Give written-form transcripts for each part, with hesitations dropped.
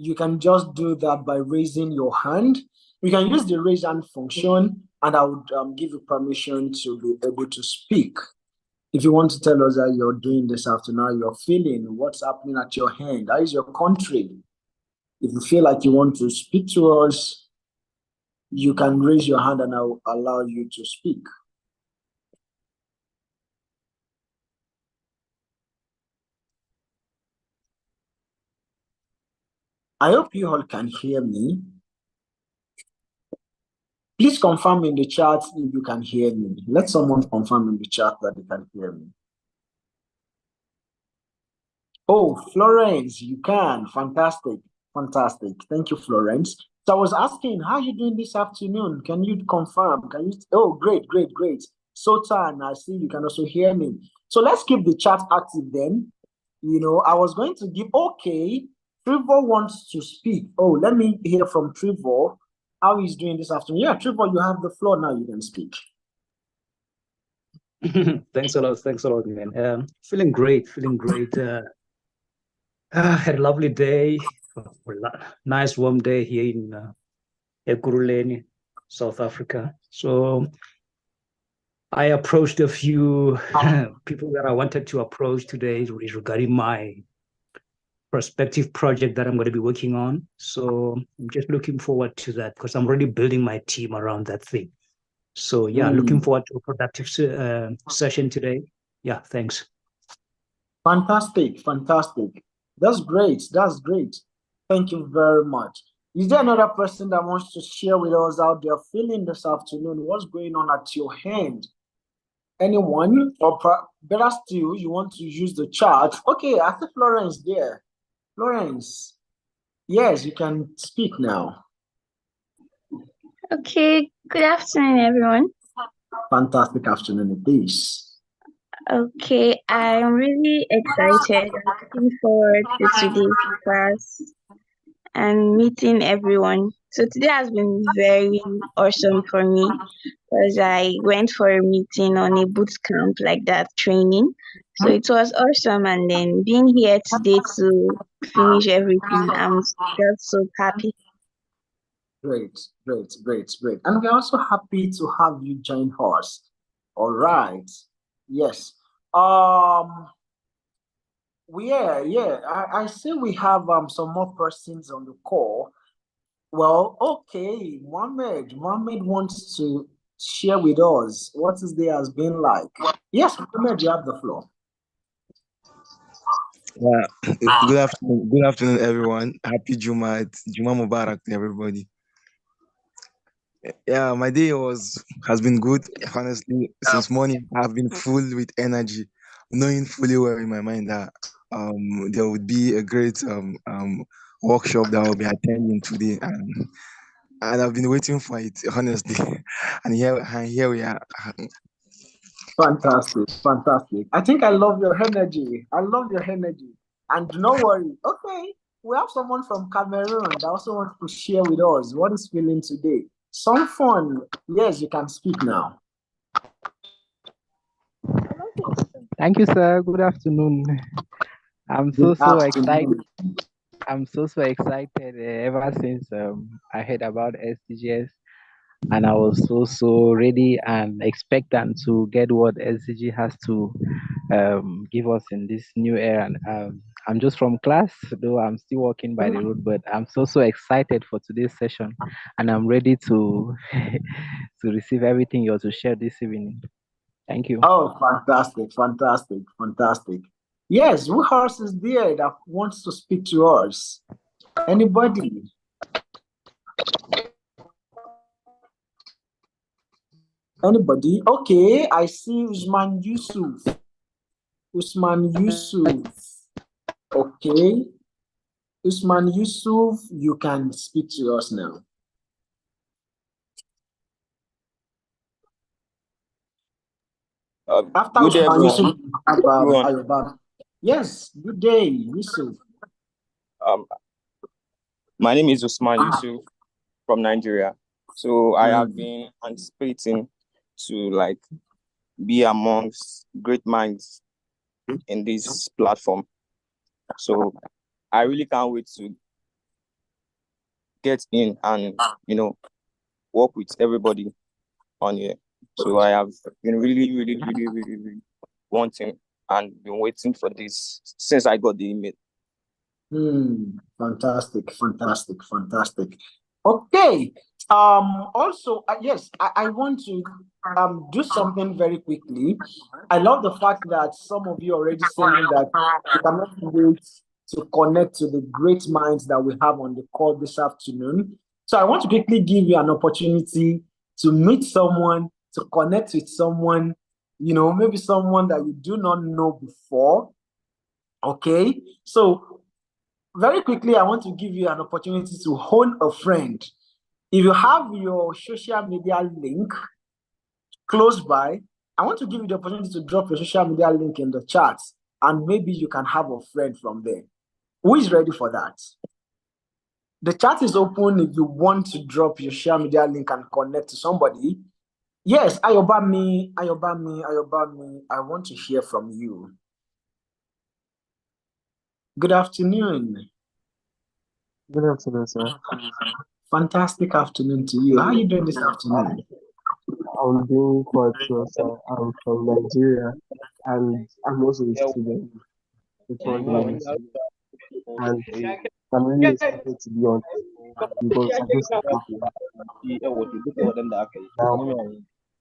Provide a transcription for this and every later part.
you can just do that by raising your hand. You can use the raise hand function, and I would give you permission to be able to speak. If you want to tell us how you're doing this afternoon, how you're feeling, what's happening at your hand, how is your country? If you feel like you want to speak to us, you can raise your hand and I'll allow you to speak. I hope you all can hear me. Please confirm in the chat if you can hear me. Let someone confirm in the chat that they can hear me. Oh, Florence, you can. Fantastic. Fantastic. Thank you, Florence. So I was asking, how are you doing this afternoon? Can you confirm? Can you? Oh, great, great, great. Sultan, I see you can also hear me. So let's keep the chat active then. You know, I was going to give, okay, Trevor wants to speak. Oh, let me hear from Trevor how he's doing this afternoon. Yeah, Trevor, you have the floor now. You can speak. Thanks a lot, man. Feeling great. Had a lovely day, nice warm day here in Ekurhuleni, South Africa. So I approached a few people that I wanted to approach today regarding my prospective project that I'm going to be working on. So I'm just looking forward to that because I'm already building my team around that thing. So yeah, looking forward to a productive session today. Yeah, thanks. Fantastic, fantastic. That's great. That's great. Thank you very much. Is there another person that wants to share with us how they're feeling this afternoon? What's going on at your hand? Anyone? Or better still, you want to use the chat? Okay, I see Florence there. Florence, yes, you can speak now. Okay, good afternoon, everyone. Fantastic afternoon, please. Okay, I'm really excited. I'm looking forward to today's class and meeting everyone. So today has been very awesome for me because I went for a meeting on a boot camp like that training. So it was awesome, and then being here today to finish everything, I'm just so happy. Great, great, great, great. And we're also happy to have you join us. All right. Yes. I see we have some more persons on the call. Well, okay, Mohammed wants to share with us what his day has been like. Yes, Mohammed, you have the floor. Good afternoon, everyone. Happy Juma Mubarak to everybody. Yeah, my day has been good. Honestly, since morning I've been full with energy, knowing fully well in my mind that there would be a great workshop that I'll be attending today, and I've been waiting for it, honestly. And here we are. Fantastic, fantastic. I think I love your energy. I love your energy. And do not worry. Okay, we have someone from Cameroon that also wants to share with us what is feeling today. Some fun. Yes, you can speak now. Thank you, sir. Good afternoon. I'm so excited. I'm so excited ever since I heard about SDGs, and I was so ready and expectant to get what SDG has to give us in this new era. And I'm just from class, though I'm still walking by the road, but I'm so excited for today's session, and I'm ready to to receive everything you're to share this evening. Thank you. Oh, fantastic, fantastic, fantastic. Yes, who else is there that wants to speak to us? Anybody? Anybody? Okay, I see Usman Yusuf. Usman Yusuf. Okay. Usman Yusuf, you can speak to us now. After good day, Usman everyone. Yusuf, yes, good day, Yusuf. My name is Usman Yusuf from Nigeria. So I have been anticipating to be amongst great minds in this platform. So I really can't wait to get in and work with everybody on here. So I have been really wanting and been waiting for this since I got the email. Fantastic. Okay. Also, yes, I want to do something very quickly. I love the fact that some of you already saying that you cannot wait to connect to the great minds that we have on the call this afternoon. So I want to quickly give you an opportunity to meet someone, to connect with someone, maybe someone that you do not know before. Okay. So very quickly, I want to give you an opportunity to hone a friend. If you have your social media link close by, I want to give you the opportunity to drop your social media link in the chat, and maybe you can have a friend from there. Who is ready for that? The chat is open if you want to drop your social media link and connect to somebody. Yes, Ayobami, I want to hear from you. Good afternoon. Good afternoon, sir. Fantastic afternoon to you. How are you doing this afternoon? I'm doing quite well, sir. I'm from Nigeria, and I'm also a student before the and I'm really excited to be on because I just started. Now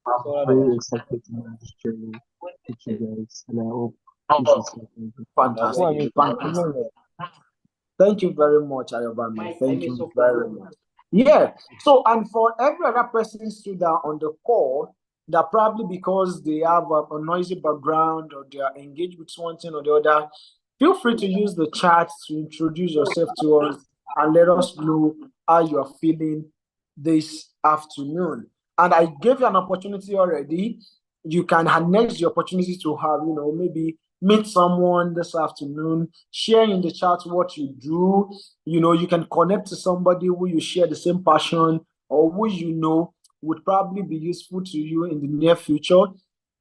I'm very excited to be on this journey with you guys, and I hope this is something good. Fantastic. Thank you very much, Ayobami. Thank you very much. Yeah. So, and for every other person stood down on the call, that probably because they have a noisy background or they are engaged with one thing or the other, feel free to use the chat to introduce yourself to us and let us know how you are feeling this afternoon. And I gave you an opportunity already. You can harness the opportunity to have, maybe meet someone this afternoon, share in the chat what you do. You can connect to somebody who you share the same passion or who would probably be useful to you in the near future.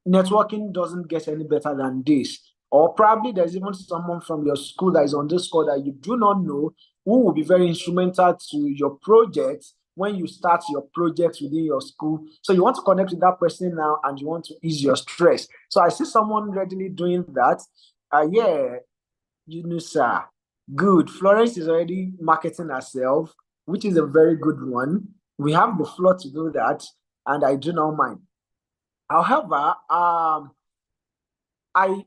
Networking doesn't get any better than this. Or probably there's even someone from your school that is on this call that you do not know who will be very instrumental to your project when you start your project within your school. So you want to connect with that person now and you want to ease your stress. So I see someone readily doing that. Sir. Good. Florence is already marketing herself, which is a very good one. We have the floor to do that, and I do not mind. However, I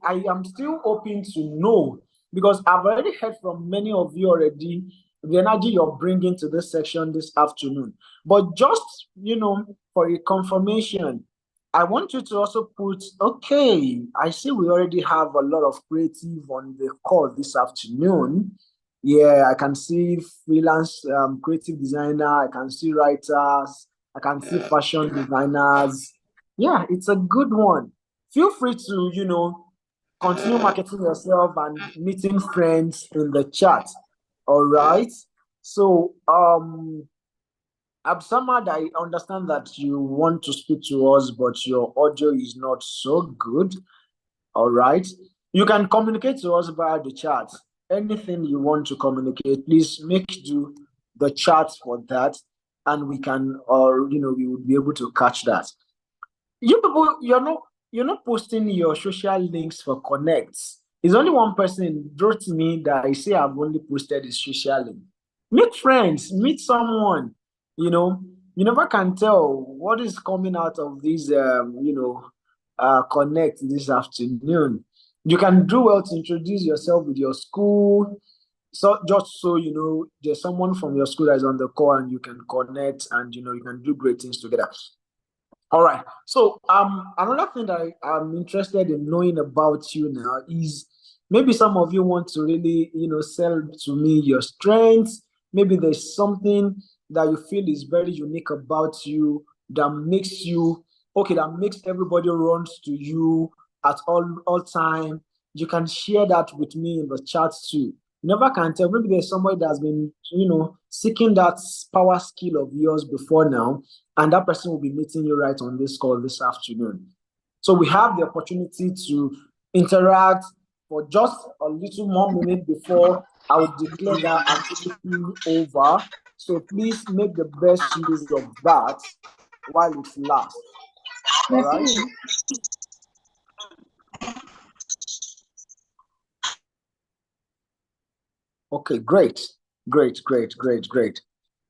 am still open to know, because I've already heard from many of you already the energy you're bringing to this section this afternoon. But just, for a confirmation, I want you to also put, okay, I see we already have a lot of creative on the call this afternoon. Yeah, I can see freelance creative designer, I can see writers, I can see fashion designers. Yeah, it's a good one. Feel free to, continue marketing yourself and meeting friends in the chat. All right. So, Absamad, I understand that you want to speak to us, but your audio is not so good. All right. You can communicate to us via the chat. Anything you want to communicate, please make do the chat for that, and we can, we would be able to catch that. You people, you're not posting your social links for connects. It's only one person wrote me that I say I've only posted his social link. Meet friends, meet someone. You never can tell what is coming out of these connect this afternoon. You can do well to introduce yourself with your school. So just so there's someone from your school that is on the call and you can connect and you can do great things together. All right. So another thing that I'm interested in knowing about you now is maybe some of you want to really, sell to me your strengths. Maybe there's something that you feel is very unique about you that makes everybody runs to you at all time. You can share that with me in the chat too. You never can tell. Maybe there's somebody that's been, seeking that power skill of yours before now, and that person will be meeting you right on this call this afternoon. So we have the opportunity to interact for just a little more minute before I would declare that activity over. So please make the best use of that while it lasts. All right. Okay, great.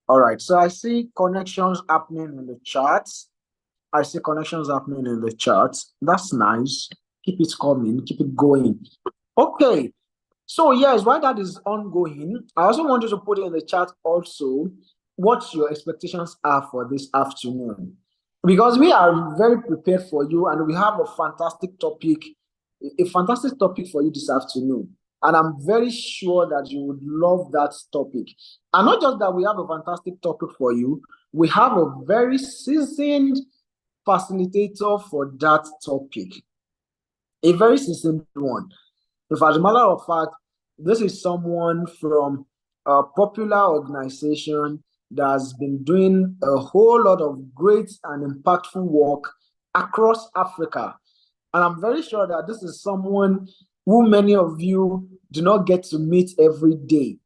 All right. So I see connections happening in the charts. That's nice. Keep it coming, keep it going. Okay. So yes, while that is ongoing, I also want you to put in the chat also what your expectations are for this afternoon. Because we are very prepared for you and we have a fantastic topic for you this afternoon. And I'm very sure that you would love that topic. And not just that we have a fantastic topic for you, we have a very seasoned facilitator for that topic. A very seasoned one. If, as a matter of fact, this is someone from a popular organization that has been doing a whole lot of great and impactful work across Africa. And I'm very sure that this is someone who many of you do not get to meet every day.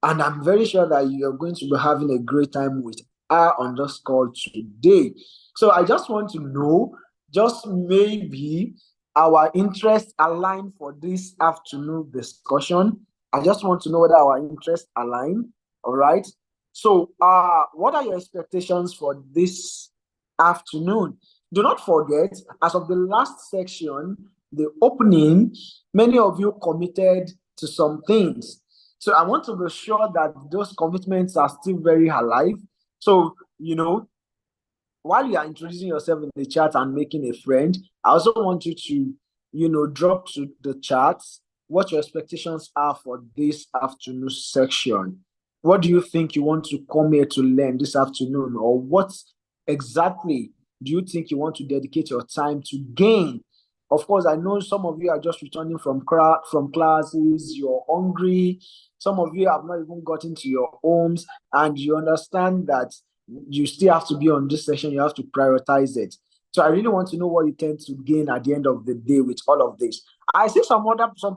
And I'm very sure that you're going to be having a great time with her on this call today. So I just want to know, just maybe our interests align for this afternoon discussion. I just want to know whether our interests align. All right. So what are your expectations for this afternoon? Do not forget, as of the last section, the opening, many of you committed to some things. So I want to be sure that those commitments are still very alive. So, while you are introducing yourself in the chat and making a friend, I also want you to, drop to the chat what your expectations are for this afternoon section. What do you think you want to come here to learn this afternoon? Or what exactly do you think you want to dedicate your time to gain? Of course, I know some of you are just returning from classes, you're hungry. Some of you have not even gotten to your homes, and you understand that you still have to be on this session, you have to prioritize it. So I really want to know what you tend to gain at the end of the day with all of this. I see some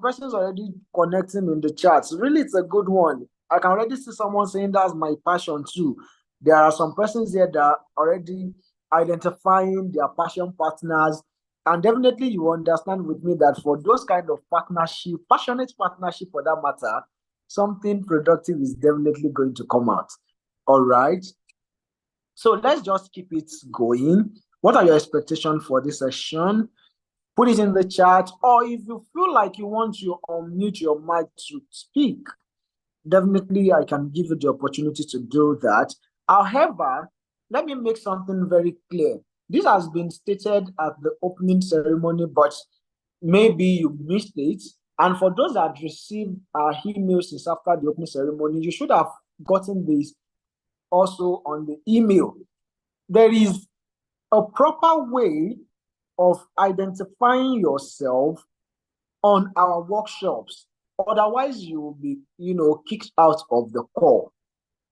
persons already connecting in the chats. Really, it's a good one. I can already see someone saying that's my passion too. There are some persons here that are already identifying their passion partners. And definitely you understand with me that for those kind of partnership, passionate partnership for that matter, something productive is definitely going to come out. All right. So let's just keep it going. What are your expectations for this session? Put it in the chat, or if you feel like you want to unmute your mic to speak, definitely I can give you the opportunity to do that. However, let me make something very clear. This has been stated at the opening ceremony, but maybe you missed it. And for those that received our emails since after the opening ceremony, you should have gotten this also on the email. There is a proper way of identifying yourself on our workshops. Otherwise, you will be, kicked out of the call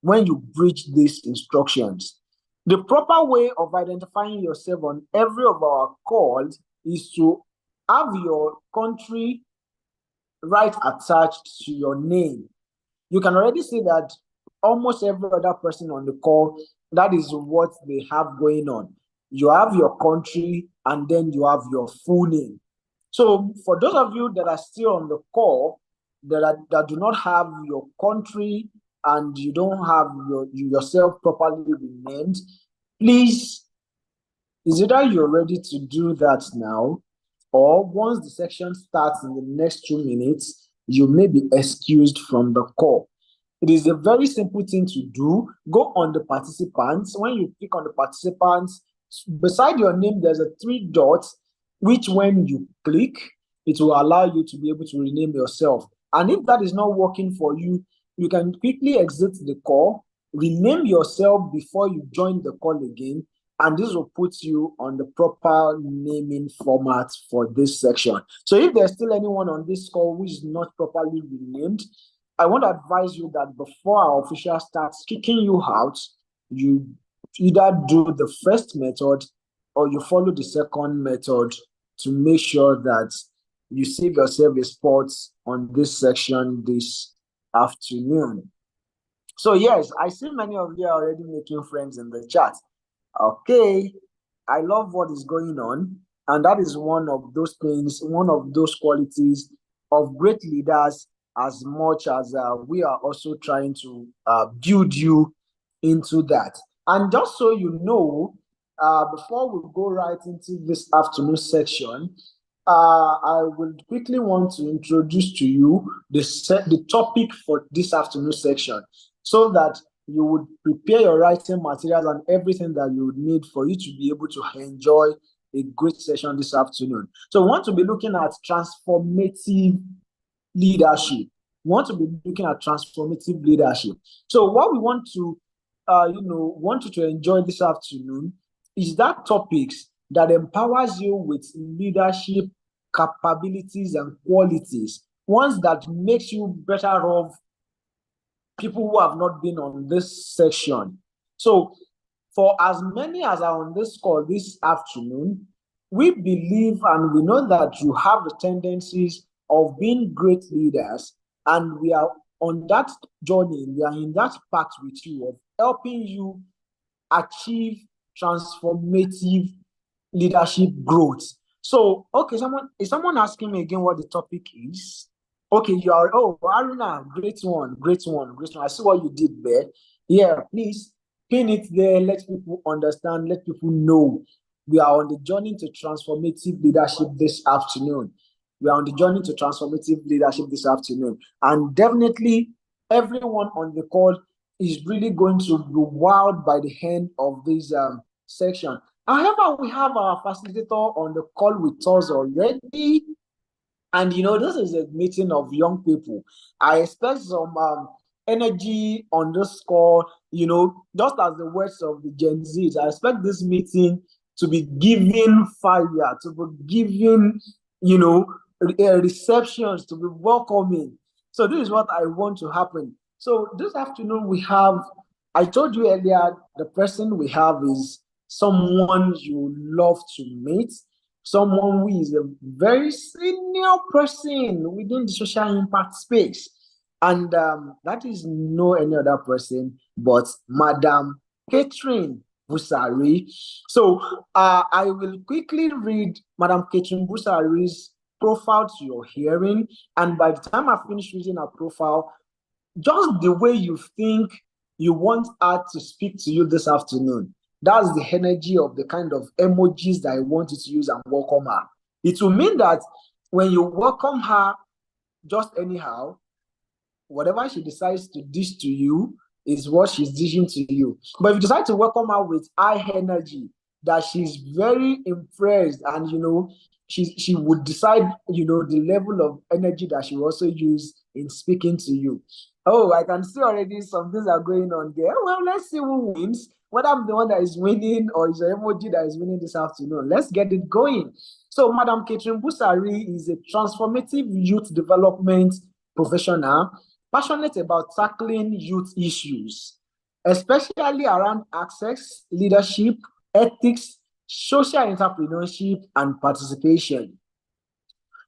when you breach these instructions. The proper way of identifying yourself on every of our calls is to have your country right attached to your name. You can already see that almost every other person on the call, that is what they have going on. You have your country and then you have your full name. So for those of you that are still on the call, that do not have your country and you don't have yourself properly renamed, please, is either you're ready to do that now, or once the section starts in the next 2 minutes, you may be excused from the call. It is a very simple thing to do. Go on the participants. When you click on the participants, beside your name, there's a 3 dots, which when you click, it will allow you to be able to rename yourself. And if that is not working for you, you can quickly exit the call, rename yourself before you join the call again, and this will put you on the proper naming format for this section. So if there's still anyone on this call who is not properly renamed, I want to advise you that before our official starts kicking you out, you either do the first method or you follow the second method to make sure that you save yourself a spot on this section this afternoon. So yes, I see many of you are already making friends in the chat. Okay, I love what is going on, and that is one of those things, one of those qualities of great leaders. As much as we are also trying to build you into that, and just so you know, before we go right into this afternoon section, I will quickly want to introduce to you the topic for this afternoon section, so that you would prepare your writing materials and everything that you would need for you to be able to enjoy a great session this afternoon. So we want to be looking at transformative leadership. We want to be looking at transformative leadership. So what we want to, want you to enjoy this afternoon is that topics that empowers you with leadership capabilities and qualities, ones that makes you better off people who have not been on this section. So for as many as are on this call this afternoon, we believe and we know that you have the tendencies of being great leaders, and we are on that journey, we are in that path with you of helping you achieve transformative leadership growth. So, okay, is someone asking me again what the topic is? Okay, you are, oh, Aruna, great one, great one, great one. I see what you did there. Yeah, please pin it there, let people understand, let people know we are on the journey to transformative leadership this afternoon. We are on the journey to transformative leadership this afternoon. And definitely, everyone on the call is really going to be wowed by the end of this section. However, we have our facilitator on the call with us already. And this is a meeting of young people. I expect some energy on this call, just as the words of the Gen Zs. I expect this meeting to be giving fire, to be giving, receptions, to be welcoming. So this is what I want to happen. So this afternoon we have, I told you earlier, the person we have is someone you love to meet, someone who is a very senior person within the social impact space. And that is no any other person but Madam Catherine Busari. So I will quickly read Madam Catherine Busari's profile to your hearing. And by the time I finish reading her profile, just the way you think you want her to speak to you this afternoon, that's the energy of the kind of emojis that I want you to use and welcome her. It will mean that when you welcome her just anyhow, whatever she decides to dish to you is what she's dishing to you. But if you decide to welcome her with high energy, that she's very impressed, and she would decide the level of energy that she will also use in speaking to you. Oh, I can see already some things are going on there. Well, let's see who wins, whether I'm the one that is winning or is the emoji that is winning this afternoon. Let's get it going. So Madam Catherine Busari is a transformative youth development professional passionate about tackling youth issues, especially around access, leadership, ethics, social entrepreneurship, and participation.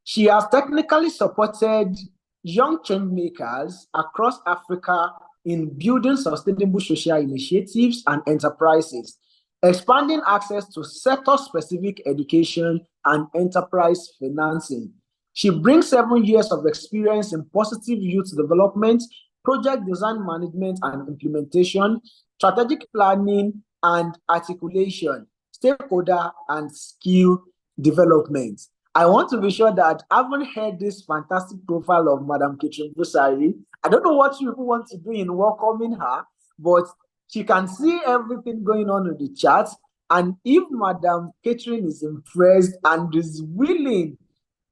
She has technically supported young change makers across Africa in building sustainable social initiatives and enterprises, expanding access to sector-specific education and enterprise financing. She brings 7 years of experience in positive youth development, project design management and implementation, strategic planning and articulation, stakeholder and skill development. I want to be sure that having heard this fantastic profile of Madam Catherine Busari, I don't know what you want to do in welcoming her, but she can see everything going on in the chat. And if Madam Catherine is impressed and is willing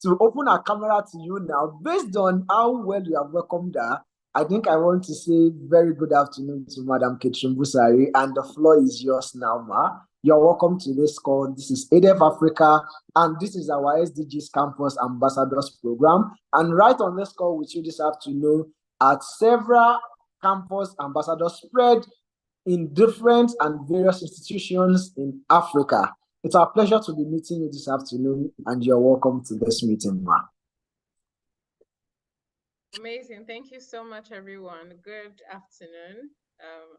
to open her camera to you now, based on how well you have welcomed her, I think I want to say very good afternoon to Madam Catherine Busari, and the floor is yours now, ma. You're welcome to this call. This is ADF Africa, and this is our SDGs Campus Ambassadors Program. And right on this call with you this afternoon are several campus ambassadors spread in different and various institutions in Africa. It's our pleasure to be meeting you this afternoon, and you're welcome to this meeting, ma. Amazing. Thank you so much, everyone. Good afternoon.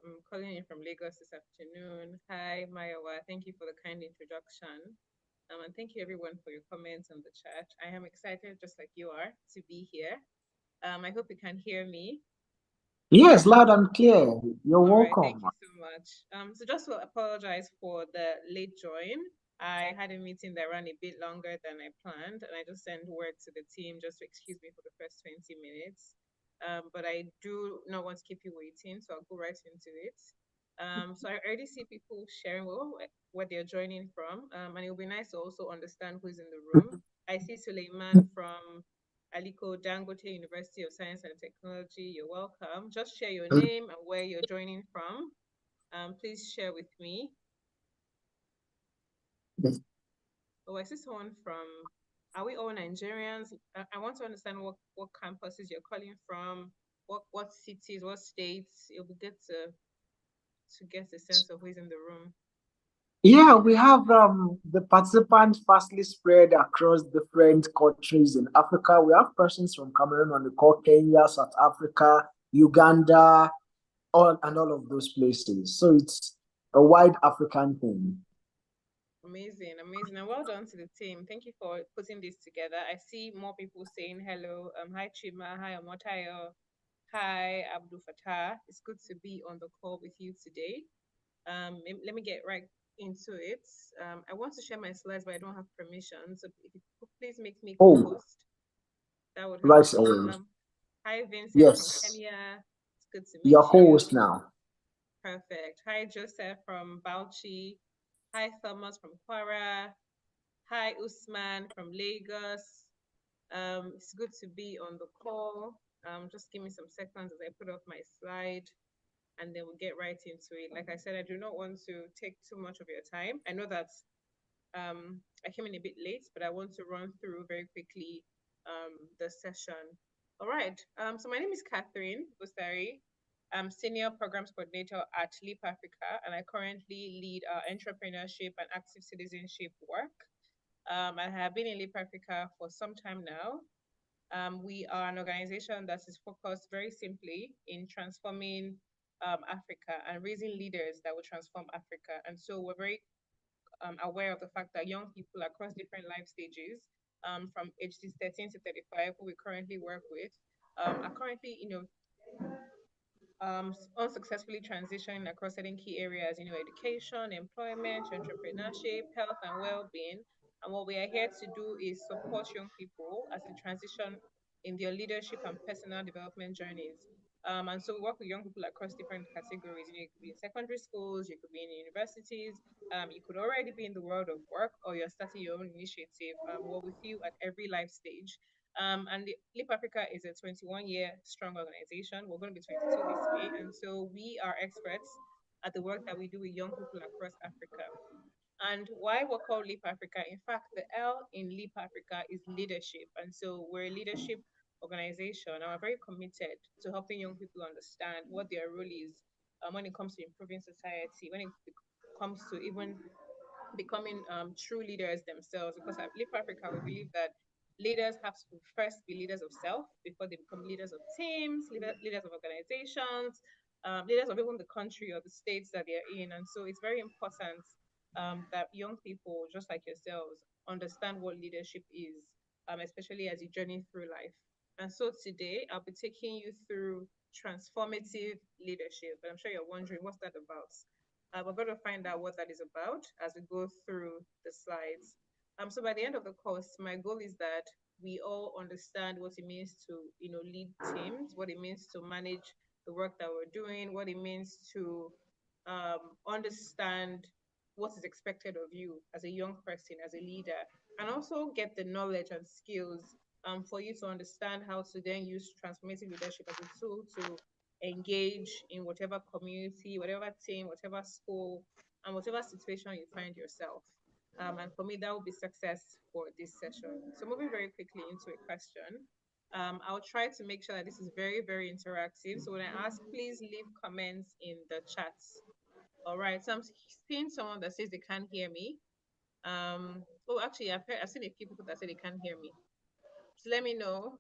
I'm calling in from Lagos this afternoon. Hi, Mayawa. Thank you for the kind introduction. And thank you, everyone, for your comments on the chat. I am excited, just like you are, to be here. I hope you can hear me. Yes, loud and clear. You're All right, thank welcome. you so much. So just to apologize for the late join. I had a meeting that ran a bit longer than I planned, and I just sent word to the team just to excuse me for the first 20 minutes. But I do not want to keep you waiting, so I'll go right into it. So I already see people sharing what they're joining from, and it will be nice to also understand who's in the room. I see Suleiman from Aliko Dangote University of Science and Technology. You're welcome. Just share your name and where you're joining from. Please share with me. Oh, I see someone from. Are we all Nigerians? I want to understand what campuses you're calling from, what cities, what states. It'll be good to get a sense of who's in the room. Yeah, we have the participants vastly spread across different countries in Africa. We have persons from Cameroon on the call, Kenya, South Africa, Uganda, all of those places. So it's a wide African thing. Amazing, amazing, and well done to the team. Thank you for putting this together. I see more people saying hello. Hi Chima, hi Amotayo, hi Abdul Fatah. It's good to be on the call with you today. Let me get right into it. I want to share my slides, but I don't have permission. So if you could please make me co-host, that would help. Right. Hi Vincent Yes. from Kenya. It's good to meet You're you. co-host now. Perfect. Hi Joseph from Bauchi. Hi Thomas from Kwara. Hi Usman from Lagos. It's good to be on the call. Just give me some seconds as I put up my slide and then we'll get right into it. Like I said, I do not want to take too much of your time. I know that I came in a bit late, but I want to run through very quickly the session. All right. So my name is Catherine Busari. I'm Senior Programs Coordinator at Leap Africa, and I currently lead our entrepreneurship and active citizenship work. I have been in Leap Africa for some time now. We are an organization that is focused very simply in transforming Africa and raising leaders that will transform Africa. And so we're very aware of the fact that young people across different life stages, from ages 13 to 35, who we currently work with, are currently, unsuccessfully transitioning across certain key areas, education, employment, entrepreneurship, health, and well-being. And what we are here to do is support young people as they transition in their leadership and personal development journeys. And so we work with young people across different categories. You could be in secondary schools, you could be in universities, you could already be in the world of work, or you're starting your own initiative. We're with you at every life stage. And the Leap Africa is a 21-year strong organization. We're going to be 22 this May. And so we are experts at the work that we do with young people across Africa. And why we're called Leap Africa, in fact, the L in Leap Africa is leadership. And so we're a leadership organization and we're very committed to helping young people understand what their role is when it comes to improving society, when it comes to even becoming true leaders themselves. Because at Live Africa, we believe that leaders have to first be leaders of self before they become leaders of teams, leaders of organizations, leaders of even the country or the states that they're in. And so it's very important that young people, just like yourselves, understand what leadership is, especially as you journey through life. And so today, I'll be taking you through transformative leadership. And I'm sure you're wondering, what's that about? We're going to find out what that is about as we go through the slides. So by the end of the course, my goal is that we all understand what it means to, lead teams, what it means to manage the work that we're doing, what it means to understand what is expected of you as a young person, as a leader, and also get the knowledge and skills for you to understand how to then use transformative leadership as a tool to engage in whatever community, whatever team, whatever school, and whatever situation you find yourself. And for me, that will be success for this session. So moving very quickly into a question. I'll try to make sure that this is very, very interactive. So when I ask, please leave comments in the chat. All right. So I'm seeing someone that says they can't hear me. Oh, actually, I've seen a few people that say they can't hear me. So let me know.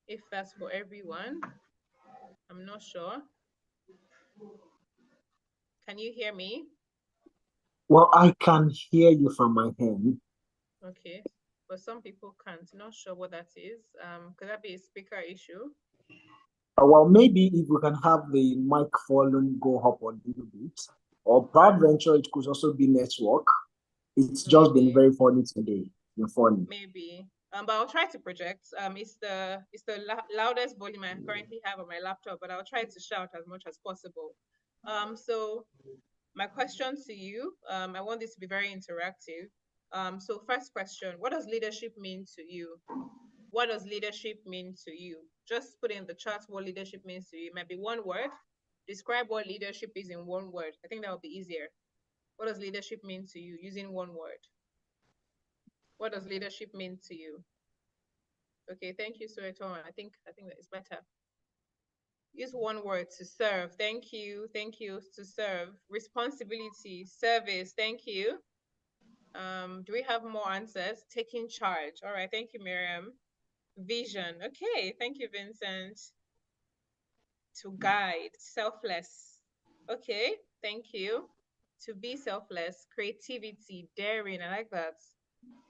If that's for everyone, I'm not sure. Can you hear me? Well, I can hear you from my end. Okay, but some people can't. Not sure what that is. Could that be a speaker issue? Well, maybe if we can have the mic volume go up a little bit, or peradventure it could also be network. It's just been Maybe, very funny today. Been funny. maybe. But I'll try to project. It's the loudest volume I currently have on my laptop, but I'll try to shout as much as possible. So my question to you, I want this to be very interactive. So first question, what does leadership mean to you? What does leadership mean to you? Just put in the chat what leadership means to you. It might be one word. Describe what leadership is in one word. I think that would be easier. What does leadership mean to you using one word? What does leadership mean to you? Okay, thank you, Sueton. I think that is better. Use one word: to serve. Thank you. Thank you. To serve. Responsibility, service. Thank you. Do we have more answers? Taking charge. All right. Thank you, Miriam. Vision. Okay. Thank you, Vincent. To guide. Selfless. Okay. Thank you. To be selfless. Creativity. Daring. I like that.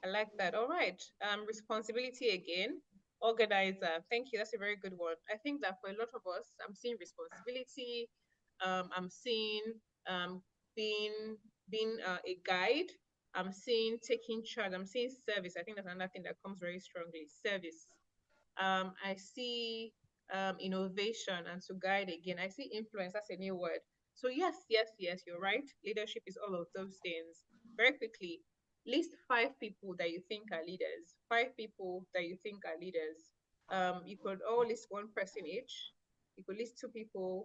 I like that. All right. Responsibility again. Organizer. Thank you. That's a very good one. I think that for a lot of us, I'm seeing responsibility. I'm seeing um, being a guide. I'm seeing taking charge. I'm seeing service. I think that's another thing that comes very strongly. Service. I see innovation, and to guide again. I see influence. That's a new word. So yes, yes, yes, you're right. Leadership is all of those things. Very quickly, list 5 people that you think are leaders. 5 people that you think are leaders. You could all list one person each. You could list 2 people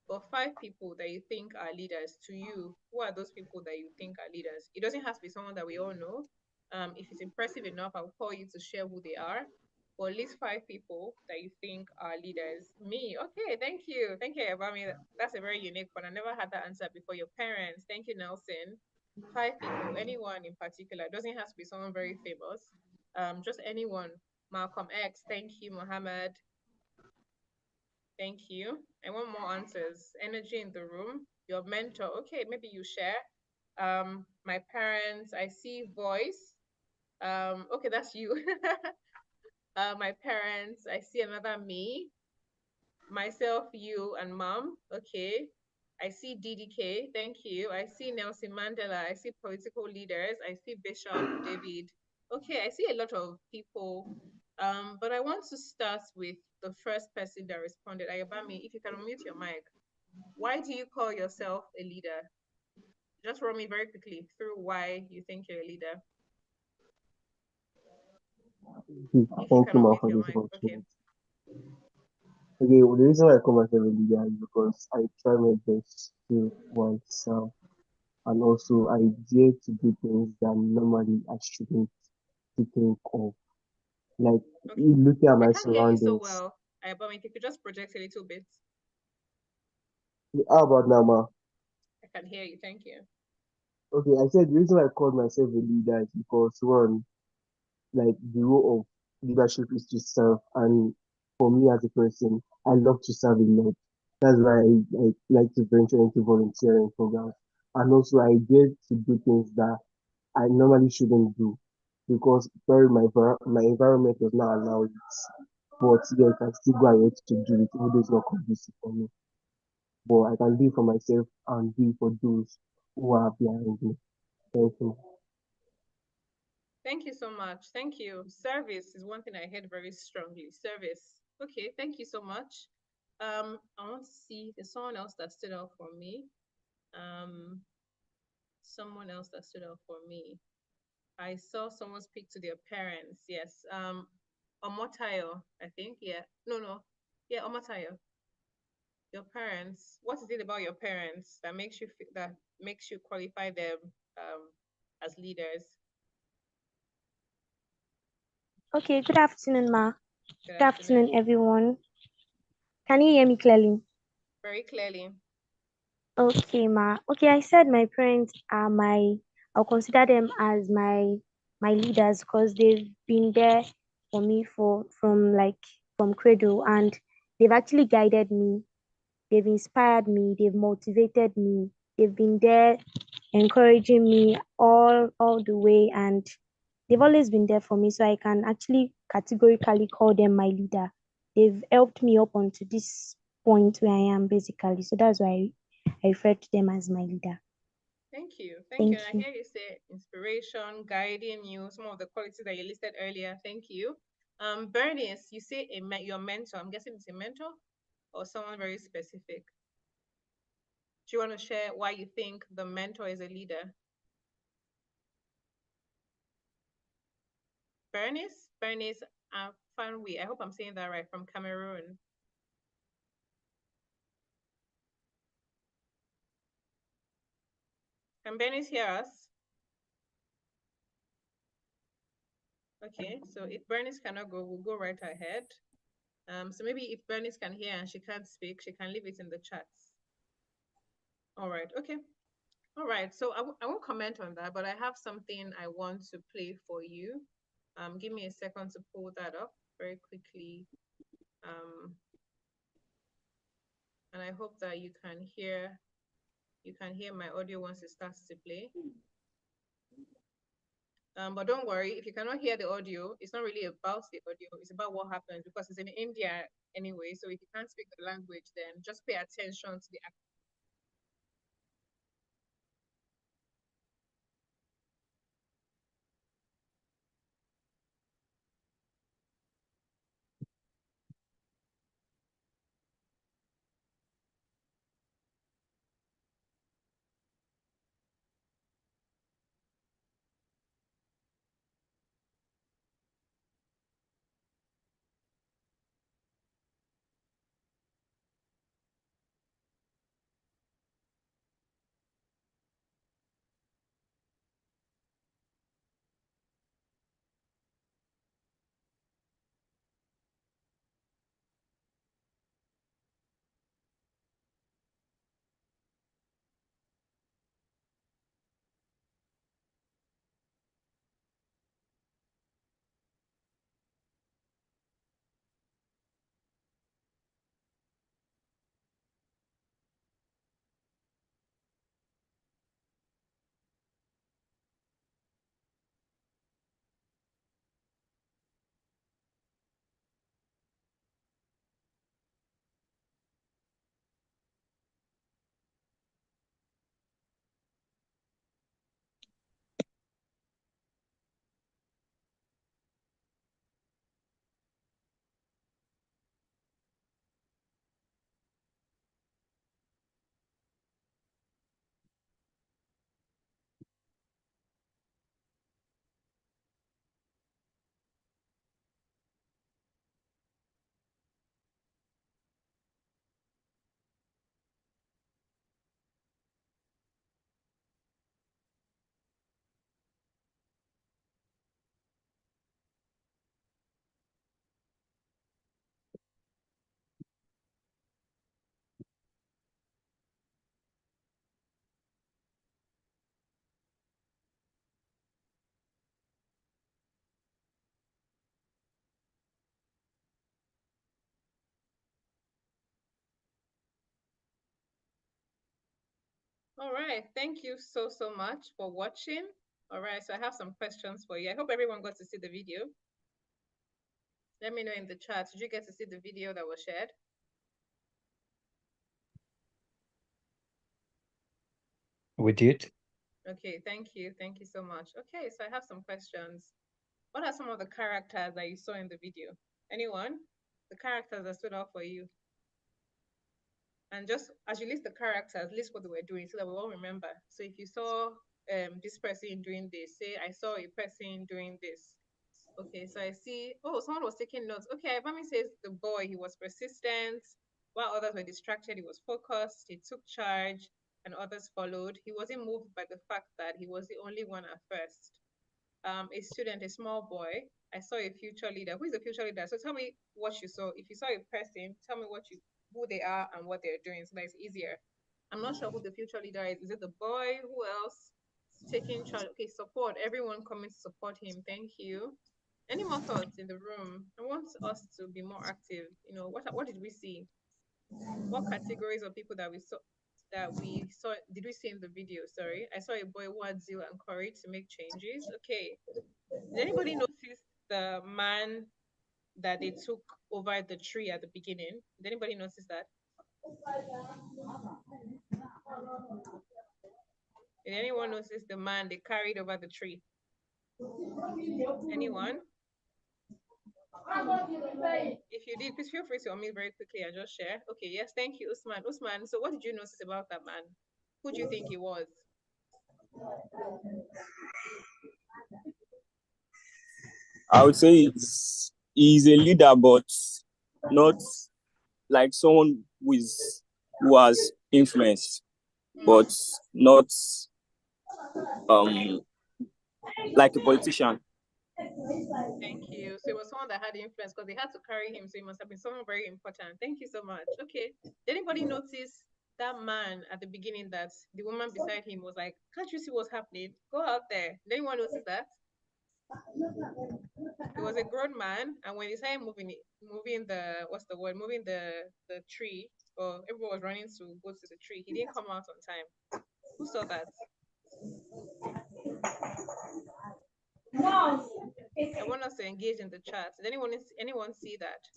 or 5 people that you think are leaders to you. Who are those people that you think are leaders? It doesn't have to be someone that we all know. If it's impressive enough, I'll call you to share who they are, or at least 5 people that you think are leaders. Me, okay, thank you. Thank you, Abami. That's a very unique one. I never had that answer before. Your parents, thank you, Nelson. 5 people, anyone in particular. It doesn't have to be someone very famous. Just anyone. Malcolm X, thank you, Mohammed. Thank you. I want more answers. Energy in the room. Your mentor, okay, maybe you share. My parents, I see voice. Okay, that's you. My parents, I see another me, myself, you, and mom. Okay. I see DDK, thank you. I see Nelson Mandela. I see political leaders. I see Bishop David. Okay, I see a lot of people. But I want to start with the first person that responded. Ayabami, if you can unmute your mic. Why do you call yourself a leader? Just run me very quickly through why you think you're a leader. If you Thank can you, ma, unmute for your this mic. Okay. opportunity. Okay, well, the reason why I call myself a leader is because I try my best to oneself, and also I dare to do things that normally I shouldn't to think of. Like Okay. looking at I my can't hear you so surroundings. well. But if you could just project a little bit. How about now, ma? I can hear you. Thank you. Okay, I said the reason why I called myself a leader is because one, like the role of leadership is to serve, and for me as a person, I love to serve a lot. That's why I like to venture into volunteering programs, and also I dare to do things that I normally shouldn't do because sorry, my environment does not allow it. But yeah, I can still go ahead to do it, even though it's not conducive for me. But I can do it for myself and do it for those who are behind me. Thank you. Thank you so much. Thank you. Service is one thing I heard very strongly. Service. Okay, thank you so much. I want to see there's someone else that stood out for me. Um, someone else that stood out for me. I saw someone speak to their parents. Yes. Omotayo, I think. Yeah. No. Yeah, Omotayo. Your parents. What is it about your parents that makes you qualify them as leaders? Okay, good afternoon, ma. Good Good afternoon, afternoon. everyone. Can you hear me clearly? Very clearly. Okay, ma. Okay, I said my parents are I'll consider them as my leaders because they've been there for me from like from cradle, and they've actually guided me. They've inspired me. They've motivated me. They've been there encouraging me all the way, and they've always been there for me. So I can actually categorically call them my leader. They've helped me up onto this point where I am basically. So that's why I refer to them as my leader. Thank you. Thank And I you. hear you say inspiration, guiding you, some of the qualities that you listed earlier. Thank you. Bernice, you say your mentor. I'm guessing it's a mentor or someone very specific. Do you want to share why you think the mentor is a leader? Bernice Fanwi, I hope I'm saying that right, from Cameroon. Can Bernice hear us? Okay, so if Bernice cannot go, we'll go right ahead. So maybe if Bernice can hear and she can't speak, she can leave it in the chats. All right, okay. All right, so I won't comment on that, but I have something I want to play for you. Give me a second to pull that up very quickly. And I hope that you can hear my audio once it starts to play. But don't worry, if you cannot hear the audio, it's not really about the audio, it's about what happens because it's in India anyway. So if you can't speak the language, then just pay attention to the All right, thank you so much for watching. All right, so I have some questions for you. I hope everyone got to see the video. Let me know in the chat. Did you get to see the video that was shared? We did. Okay, thank you. Thank you so much. Okay, so I have some questions. What are some of the characters that you saw in the video? Anyone? The characters that stood out for you? And just as you list the characters, list what they were doing so that we all remember. So if you saw this person doing this, say I saw a person doing this. Okay, so I see, oh, someone was taking notes. Okay, Ibami says the boy, he was persistent. While others were distracted, he was focused, he took charge, and others followed. He wasn't moved by the fact that he was the only one at first. A student, a small boy, I saw a future leader. Who is a future leader? So tell me what you saw. If you saw a person, tell me who they are and what they're doing, so that it's easier. I'm not sure who the future leader is. Is it the boy? Who else? Taking charge. Okay, support. Everyone coming to support him. Thank you. Any more thoughts in the room? I want us to be more active. What did we see? What categories of people that we saw did we see in the video? Sorry, I saw a boy who had zeal and courage to make changes. Okay, did anybody notice the man that they took over the tree at the beginning? Did anybody notice that? Did anyone notice the man they carried over the tree? Anyone? If you did, please feel free to unmute very quickly and just share. Okay, yes, thank you, Usman. Usman, so what did you notice about that man? Who do you think he was? I would say he's a leader, but not like someone who has influence, but not um like a politician. Thank you. So it was someone that had influence because they had to carry him, so it must have been someone very important. Thank you so much. Okay. Did anybody notice that man at the beginning that the woman beside him was like, "Can't you see what's happening? Go out there." Did anyone notice that? He was a grown man, and when he started moving the what's the word, moving the tree, or everyone was running to go to the tree, he didn't come out on time. Who saw that? I want us to engage in the chat. Did anyone see that?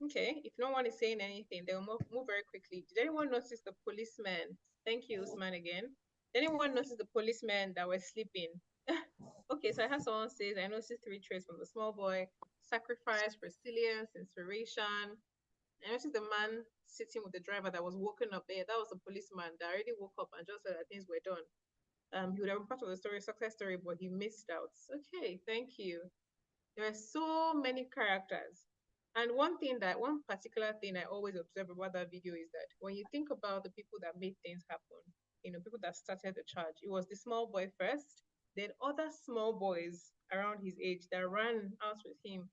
Okay, if no one is saying anything, they'll move very quickly. Did anyone notice the policeman? Thank you, Usman, again. Did anyone notice the policemen that were sleeping? Okay, so I have someone says, I noticed 3 traits from the small boy: sacrifice, resilience, inspiration. I noticed the man sitting with the driver that was woken up there. That was the policeman that already woke up and just said that things were done. He would have been part of the story, success story, but he missed out. Okay, thank you. There are so many characters. And one particular thing I always observe about that video is that when you think about the people that made things happen, people that started the charge, it was the small boy first, then other small boys around his age that ran out with him,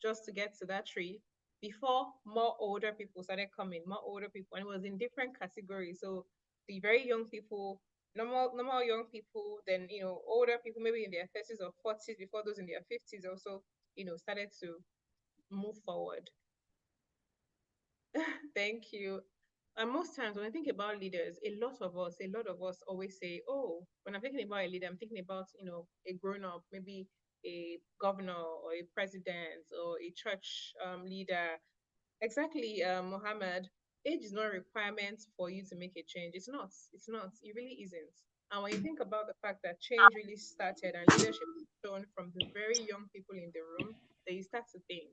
just to get to that tree before more older people started coming, more older people, and it was in different categories. So the very young people, normal young people, then older people maybe in their 30s or 40s before those in their 50s also started to move forward. Thank you. And most times when I think about leaders, a lot of us always say, oh, when I'm thinking about a leader, I'm thinking about a grown up, maybe a governor or a president or a church leader. Exactly, Mohammed. Age is not a requirement for you to make a change. It's not. It's not. It really isn't. And when you think about the fact that change really started and leadership is shown from the very young people in the room, then you start to think,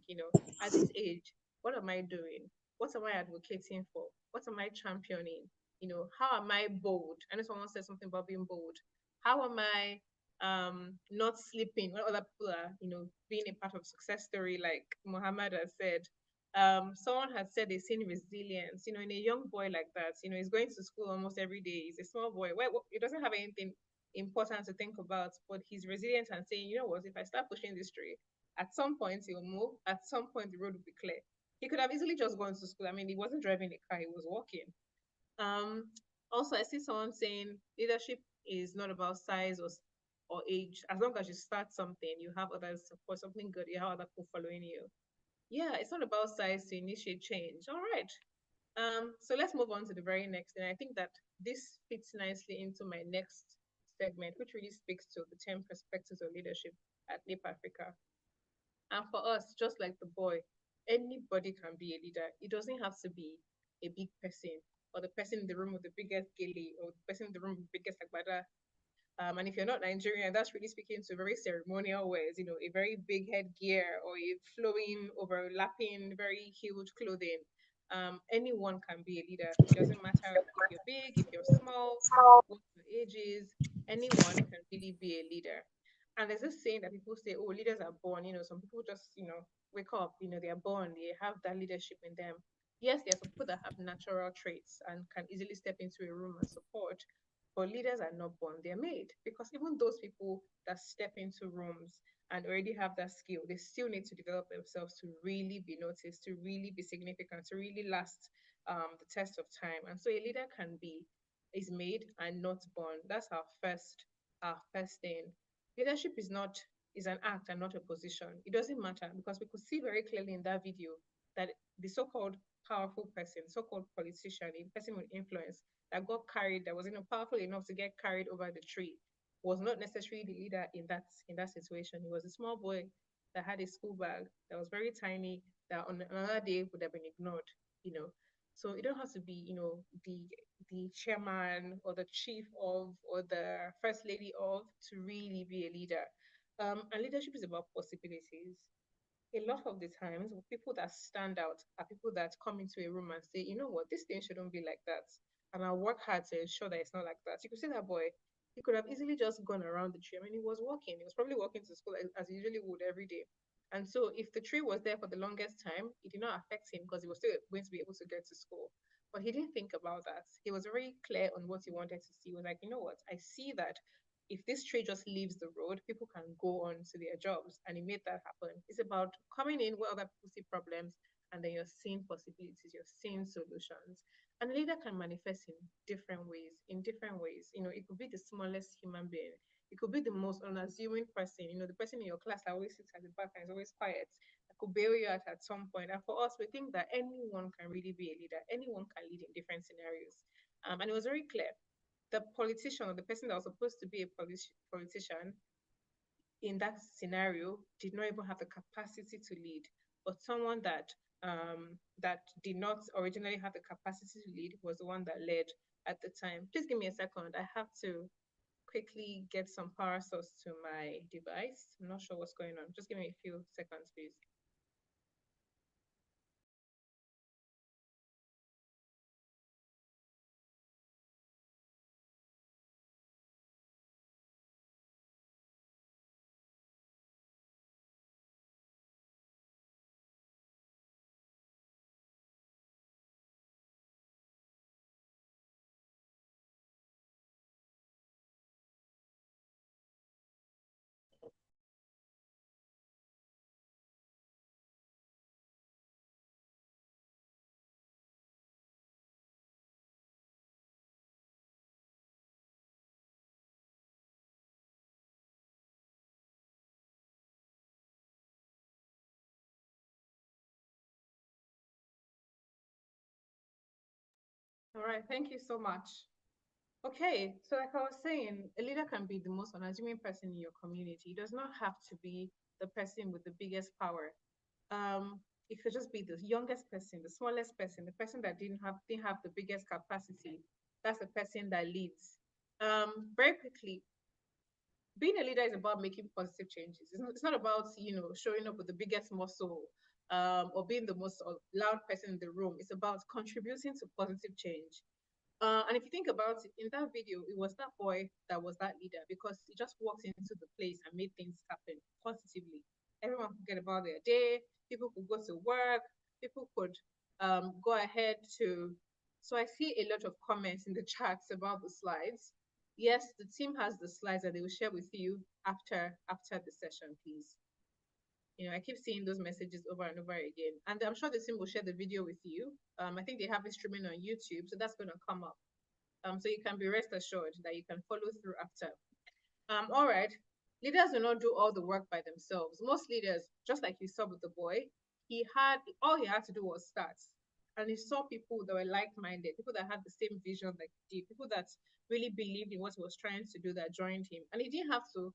at this age, what am I doing? What am I advocating for? What am I championing? How am I bold? I know someone said something about being bold. How am I not sleeping when other people are, being a part of success story, like Muhammad has said. Someone had said they've seen resilience, in a young boy like that. He's going to school almost every day. He's a small boy. Well, he doesn't have anything important to think about, but he's resilient and saying, you know what, if I start pushing this tree, at some point he'll move, at some point the road will be clear. He could have easily just gone to school. I mean, he wasn't driving a car, he was walking. Also, I see someone saying leadership is not about size or age. As long as you start something, you have others for something good, you have other people following you. Yeah, it's not about size to initiate change. All right. So let's move on to the very next. And I think that this fits nicely into my next segment, which really speaks to the 10 perspectives of leadership at NIP Africa. And for us, just like the boy, anybody can be a leader. It doesn't have to be a big person or the person in the room with the biggest gilly or the person in the room with the biggest agbada. And if you're not Nigerian, that's really speaking to very ceremonial ways, a very big headgear or a flowing, overlapping, very huge clothing. Anyone can be a leader. It doesn't matter if you're big, if you're small, what your age is, anyone can really be a leader. And there's this saying that people say, oh, leaders are born. Some people just, wake up, they are born, they have that leadership in them. Yes, there are some people that have natural traits and can easily step into a room and support, but leaders are not born, they're made. Because even those people that step into rooms and already have that skill, they still need to develop themselves to really be noticed, to really be significant, to really last the test of time. And so a leader is made and not born. That's our first thing. Leadership is an act and not a position. It doesn't matter, because we could see very clearly in that video that the so-called powerful person, so-called politician, a person with influence that got carried, that was powerful enough to get carried over the tree, was not necessarily the leader in that situation. He was a small boy that had a school bag that was very tiny, that on another day would have been ignored, you know. So it don't have to be, the chairman or the chief of or the first lady of to really be a leader. And leadership is about possibilities. A lot of the times, people that stand out are people that come into a room and say, you know what, this thing shouldn't be like that. And I'll work hard to ensure that it's not like that. You could see that boy, he could have easily just gone around the tree. I mean, he was walking. He was probably walking to school as he usually would every day. And so if the tree was there for the longest time, it did not affect him because he was still going to be able to get to school. But he didn't think about that. He was very clear on what he wanted to see. He was like, you know what, I see that if this tree just leaves the road, people can go on to their jobs. And he made that happen. It's about coming in where other people see problems, and then you're seeing possibilities, you're seeing solutions. And a leader can manifest in different ways, it could be the smallest human being. It could be the most unassuming person, the person in your class that always sits at the back and is always quiet. That could bail you out at some point. And for us, we think that anyone can really be a leader. Anyone can lead in different scenarios. And it was very clear. The politician, or the person that was supposed to be a politician in that scenario, did not even have the capacity to lead. But someone that did not originally have the capacity to lead was the one that led at the time. Please give me a second. I have to quickly get some power source to my device. I'm not sure what's going on. Just give me a few seconds, please. All right, thank you so much. Okay, so like I was saying, a leader can be the most unassuming person in your community. It does not have to be the person with the biggest power. It could just be the youngest person, the smallest person, the person that didn't have the biggest capacity. That's the person that leads. Very quickly, being a leader is about making positive changes. It's not about showing up with the biggest muscle, or being the most loud person in the room. It's about contributing to positive change. And if you think about it, in that video, it was that boy that was that leader, because he just walked into the place and made things happen positively. Everyone could get about their day. People could go to work. People could go ahead to. So I see a lot of comments in the chats about the slides. Yes, the team has the slides that they will share with you after the session, please. I keep seeing those messages over and over again. And I'm sure the team will share the video with you. I think they have it streaming on YouTube, so that's going to come up. So you can be rest assured that you can follow through after. All right. Leaders do not do all the work by themselves. Most leaders, just like you saw with the boy, all he had to do was start. And he saw people that were like-minded, people that had the same vision like he did, people that really believed in what he was trying to do that joined him. And he didn't have to,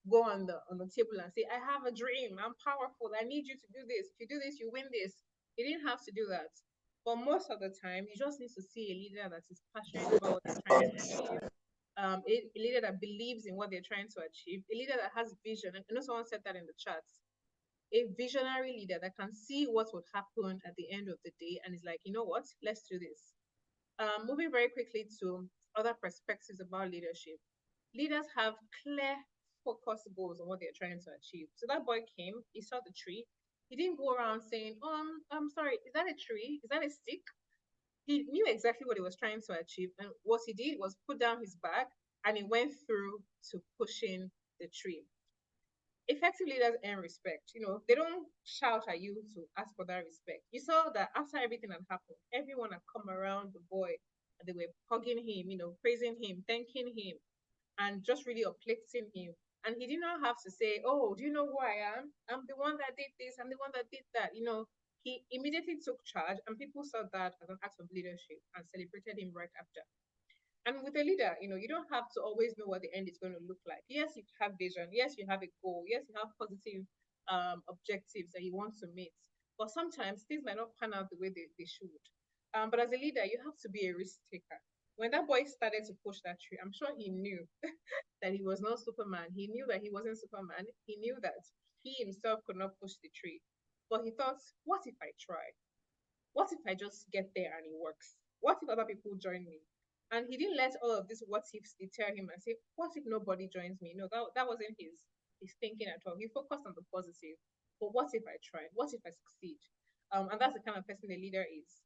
go on the table and say, I have a dream, I'm powerful, I need you to do this. If you do this, you win this. He didn't have to do that. But most of the time, you just need to see a leader that is passionate about what they're trying to achieve, a leader that believes in what they're trying to achieve, a leader that has vision. And I know someone said that in the chats. A visionary leader that can see what would happen at the end of the day and is like, you know what, let's do this. Moving very quickly to other perspectives about leadership. Leaders have clear, focused goals on what they're trying to achieve. So that boy came, he saw the tree. He didn't go around saying, I'm sorry, is that a tree? Is that a stick? He knew exactly what he was trying to achieve. And what he did was put down his bag and he went through to pushing the tree. Effective leaders earn respect. They don't shout at you to ask for that respect. You saw that after everything had happened, everyone had come around the boy and they were hugging him, praising him, thanking him, and just really uplifting him. And he did not have to say, "Oh, do you know who I am? I'm the one that did this. I'm the one that did that." He immediately took charge, and people saw that as an act of leadership and celebrated him right after. And with a leader, you don't have to always know what the end is going to look like. Yes, you have vision. Yes, you have a goal. Yes, you have positive objectives that you want to meet. But sometimes things might not pan out the way they should. But as a leader, you have to be a risk taker. When that boy started to push that tree, I'm sure he knew that he was not Superman. He knew that he wasn't Superman. He knew that he himself could not push the tree. But he thought, what if I try? What if I just get there and it works? What if other people join me? And he didn't let all of these what ifs deter him and say, what if nobody joins me? No, that wasn't his thinking at all. He focused on the positive. But what if I try? What if I succeed? And that's the kind of person a leader is.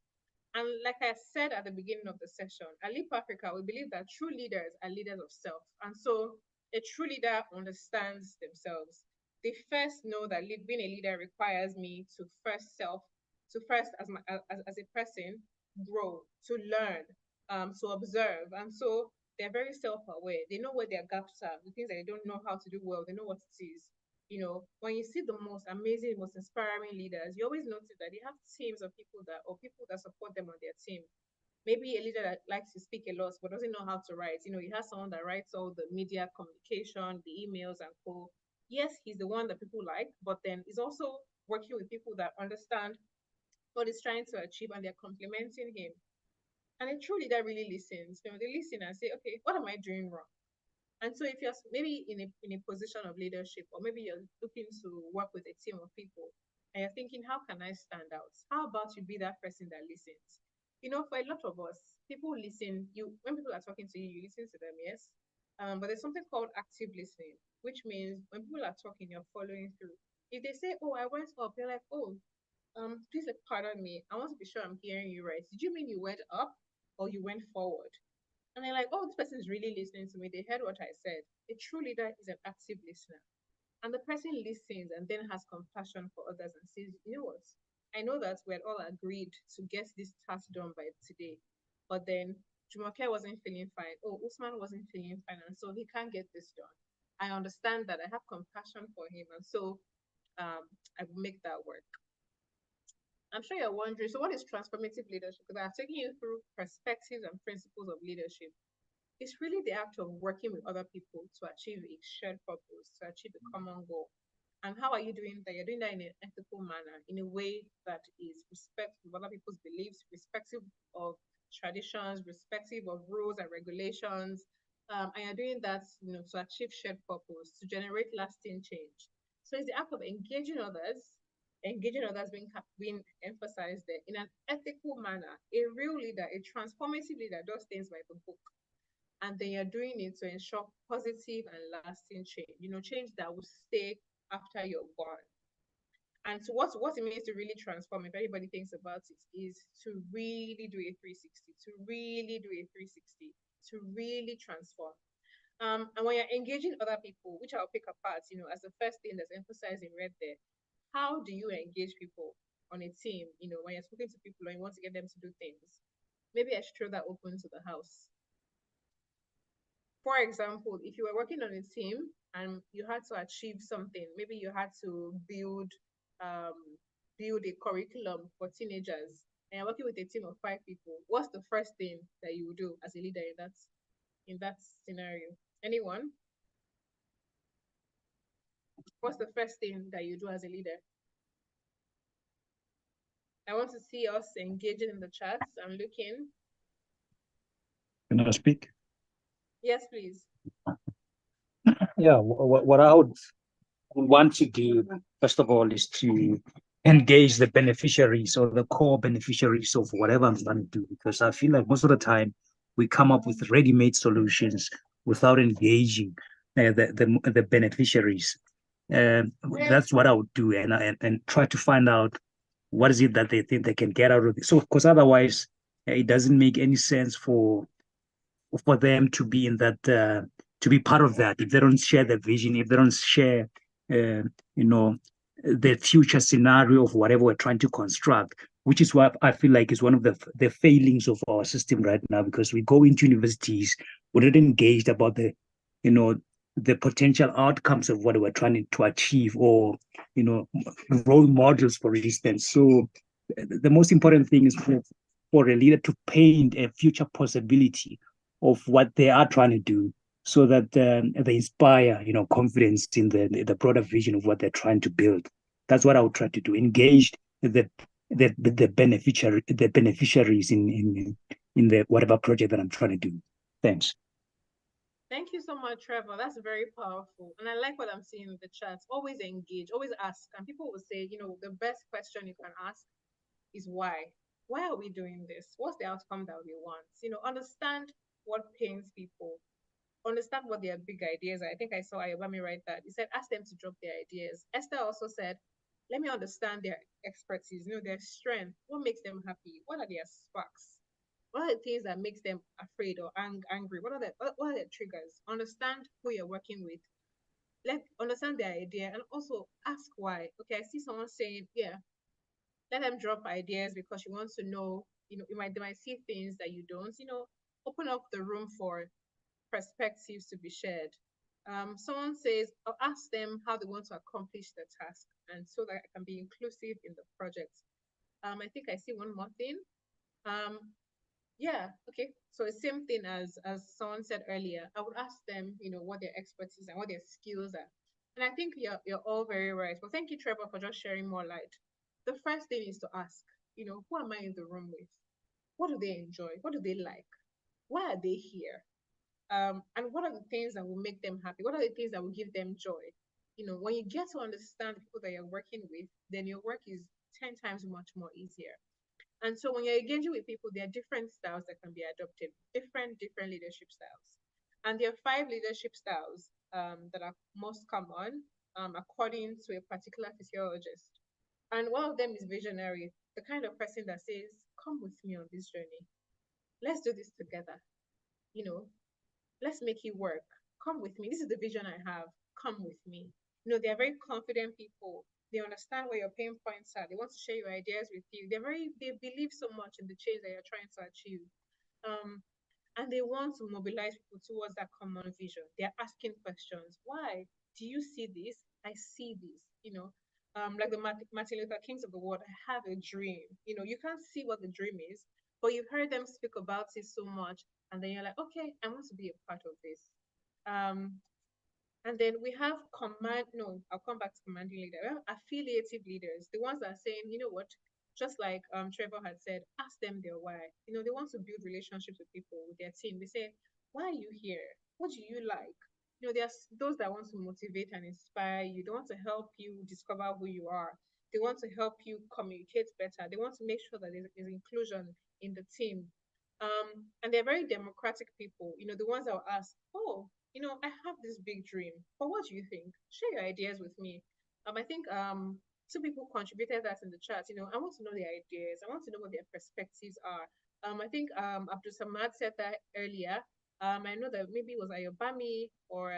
And like I said at the beginning of the session, at Leap Africa, we believe that true leaders are leaders of self. And so a true leader understands themselves. They first know that being a leader requires me to first as a person, grow, to learn, to observe. And so they're very self-aware. They know where their gaps are, the things that they don't know how to do well, they know what it is. When you see the most amazing, most inspiring leaders, you always notice that they have teams of people that support them on their team. Maybe a leader that likes to speak a lot but doesn't know how to write. He has someone that writes all the media communication, the emails and co. Yes, he's the one that people like, but then he's also working with people that understand what he's trying to achieve and they're complimenting him. And a true leader really listens. They listen and say, okay, what am I doing wrong? And so if you're maybe in a position of leadership, or maybe you're looking to work with a team of people and you're thinking, how can I stand out? How about you be that person that listens? For a lot of us, people listen. When people are talking to you, you listen to them, yes. But there's something called active listening, which means when people are talking, you're following through. If they say, "Oh, I went up," you're like, "Oh, please pardon me. I want to be sure I'm hearing you right. Did you mean you went up or you went forward?" And they're like, "Oh, this person is really listening to me. They heard what I said." A true leader is an active listener. And the person listens and then has compassion for others and says, "You know what? I know that we're all agreed to get this task done by today. But then Jumoke wasn't feeling fine. Oh, Usman wasn't feeling fine. And so he can't get this done. I understand that. I have compassion for him. And so I will make that work." I'm sure you're wondering, so what is transformative leadership? Because I've taken you through perspectives and principles of leadership. It's really the act of working with other people to achieve a shared purpose, to achieve a common goal. And how are you doing that? You're doing that in an ethical manner, in a way that is respectful of other people's beliefs, respective of traditions, respective of rules and regulations. And you're doing that, to achieve shared purpose, to generate lasting change. So it's the act of engaging others being emphasized there in an ethical manner. A real leader, a transformative leader, does things by the book. And then you're doing it to ensure positive and lasting change, change that will stay after you're gone. And so what it means to really transform, if anybody thinks about it, is to really do a 360, to really do a 360, to really transform. And when you're engaging other people, which I'll pick apart, as the first thing that's emphasized in red there, how do you engage people on a team, when you're talking to people and you want to get them to do things? Maybe I should throw that open to the house. For example, if you were working on a team and you had to achieve something, maybe you had to build a curriculum for teenagers, and you're working with a team of 5 people, what's the first thing that you would do as a leader in that scenario? Anyone? What's the first thing that you do as a leader? I want to see us engaging in the chats. I'm looking. Can I speak? Yes, please. Yeah, what I would want to do, first of all, is to engage the beneficiaries or the core beneficiaries of whatever I'm trying to do, because I feel like most of the time we come up with ready-made solutions without engaging the beneficiaries. That's what I would do, and try to find out what is it that they think they can get out of it. So, because otherwise, it doesn't make any sense for them to be in that, to be part of that, if they don't share the vision, if they don't share, the future scenario of whatever we're trying to construct, which is what I feel like is one of the failings of our system right now, because we go into universities, we're not engaged about the the potential outcomes of what we're trying to achieve, or role models, for instance. So the most important thing is for a leader to paint a future possibility of what they are trying to do, so that they inspire confidence in the broader vision of what they're trying to build. That's what I would try to do. Engage the beneficiaries in the whatever project that I'm trying to do. Thanks. Thank you so much, Trevor. That's very powerful. And I like what I'm seeing in the chats. Always engage, always ask. And people will say, the best question you can ask is why? Why are we doing this? What's the outcome that we want? Understand what pains people. Understand what their big ideas are. I think I saw Ayobami write that. He said, ask them to drop their ideas. Esther also said, let me understand their expertise, their strength. What makes them happy? What are their sparks? What are the things that makes them afraid or angry? What are the triggers? Understand who you're working with. Understand their idea and also ask why. Okay, I see someone saying, yeah, let them drop ideas because she wants to know, they might see things that you don't, open up the room for perspectives to be shared. Someone says, I'll ask them how they want to accomplish the task, and so that I can be inclusive in the project. I think I see one more thing. Yeah, okay. So the same thing as someone said earlier, I would ask them, what their expertise and what their skills are. And I think you're all very right. Well, thank you, Trevor, for just sharing more light. The first thing is to ask, who am I in the room with? What do they enjoy? What do they like? Why are they here? And what are the things that will make them happy? What are the things that will give them joy? When you get to understand the people that you're working with, then your work is 10 times much more easier. And so when you're engaging with people, there are different styles that can be adopted, different leadership styles. And there are 5 leadership styles that are most common according to a particular physiologist. And one of them is visionary, the kind of person that says, come with me on this journey. Let's do this together. Let's make it work. Come with me. This is the vision I have. Come with me. They're very confident people. They understand where your pain points are. They want to share your ideas with you. They believe so much in the change that you're trying to achieve. And they want to mobilize people towards that common vision. They're asking questions. Why? Do you see this? I see this. Like the Martin Luther Kings of the world, I have a dream. You can't see what the dream is, but you've heard them speak about it so much, and then you're like, okay, I want to be a part of this. And then we have I'll come back to commanding leader. We have affiliative leaders, the ones that are saying, what, just like Trevor had said, ask them their why. They want to build relationships with people, with their team. They say, why are you here? What do you like? There's those that want to motivate and inspire you. They want to help you discover who you are. They want to help you communicate better. They want to make sure that there's inclusion in the team. And they're very democratic people, the ones that will ask, oh, I have this big dream, but what do you think? Share your ideas with me. I think 2 people contributed that in the chat. I want to know their ideas. I want to know what their perspectives are. I think Abdul Samad said that earlier. I know that maybe it was Ayobami or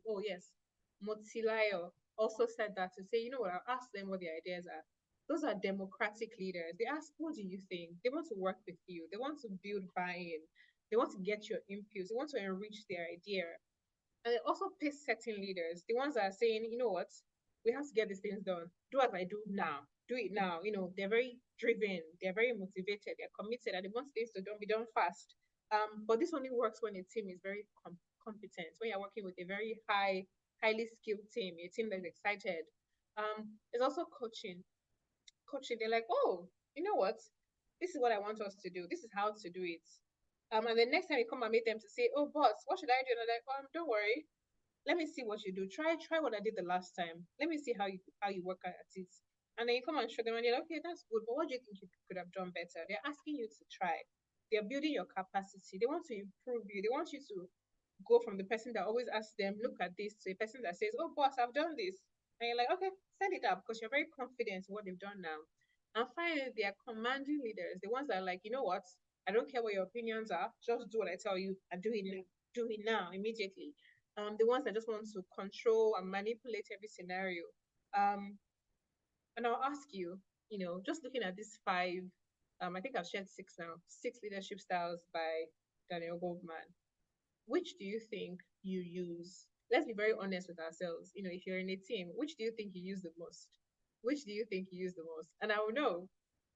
oh yes, Motsilayo also said that to say, what, I'll ask them what their ideas are. Those are democratic leaders. They ask, what do you think? They want to work with you. They want to build buy-in. They want to get your input. They want to enrich their idea. And they also pace setting leaders, the ones that are saying, what, we have to get these things done. Do as I do now. Do it now. They're very driven. They're very motivated. They're committed, and they want things to be done fast. But this only works when a team is very competent. When you're working with a very highly skilled team, a team that's excited. There's also coaching. They're like, oh, you know what? This is what I want us to do. This is how to do it. And the next time you come and meet them to say, oh, boss, what should I do? And they're like, don't worry. Let me see what you do. Try what I did the last time. Let me see how you work at it. And then you come and show them and you're like, okay, that's good. But what do you think you could have done better? They're asking you to try. They're building your capacity. They want to improve you. They want you to go from the person that always asks them, look at this, to a person that says, oh, boss, I've done this. And you're like, okay, send it up, because you're very confident in what they've done now. And finally, they are commanding leaders, the ones that are like, you know what? I don't care what your opinions are. Just do what I tell you and do it now. Do it now, immediately. The ones that just want to control and manipulate every scenario. And I'll ask you, just looking at these 5, I think I've shared 6 now, 6 leadership styles by Daniel Goldman. Which do you think you use let's be very honest with ourselves. If you're in a team, which do you think you use the most? Which do you think you use the most? And I would know.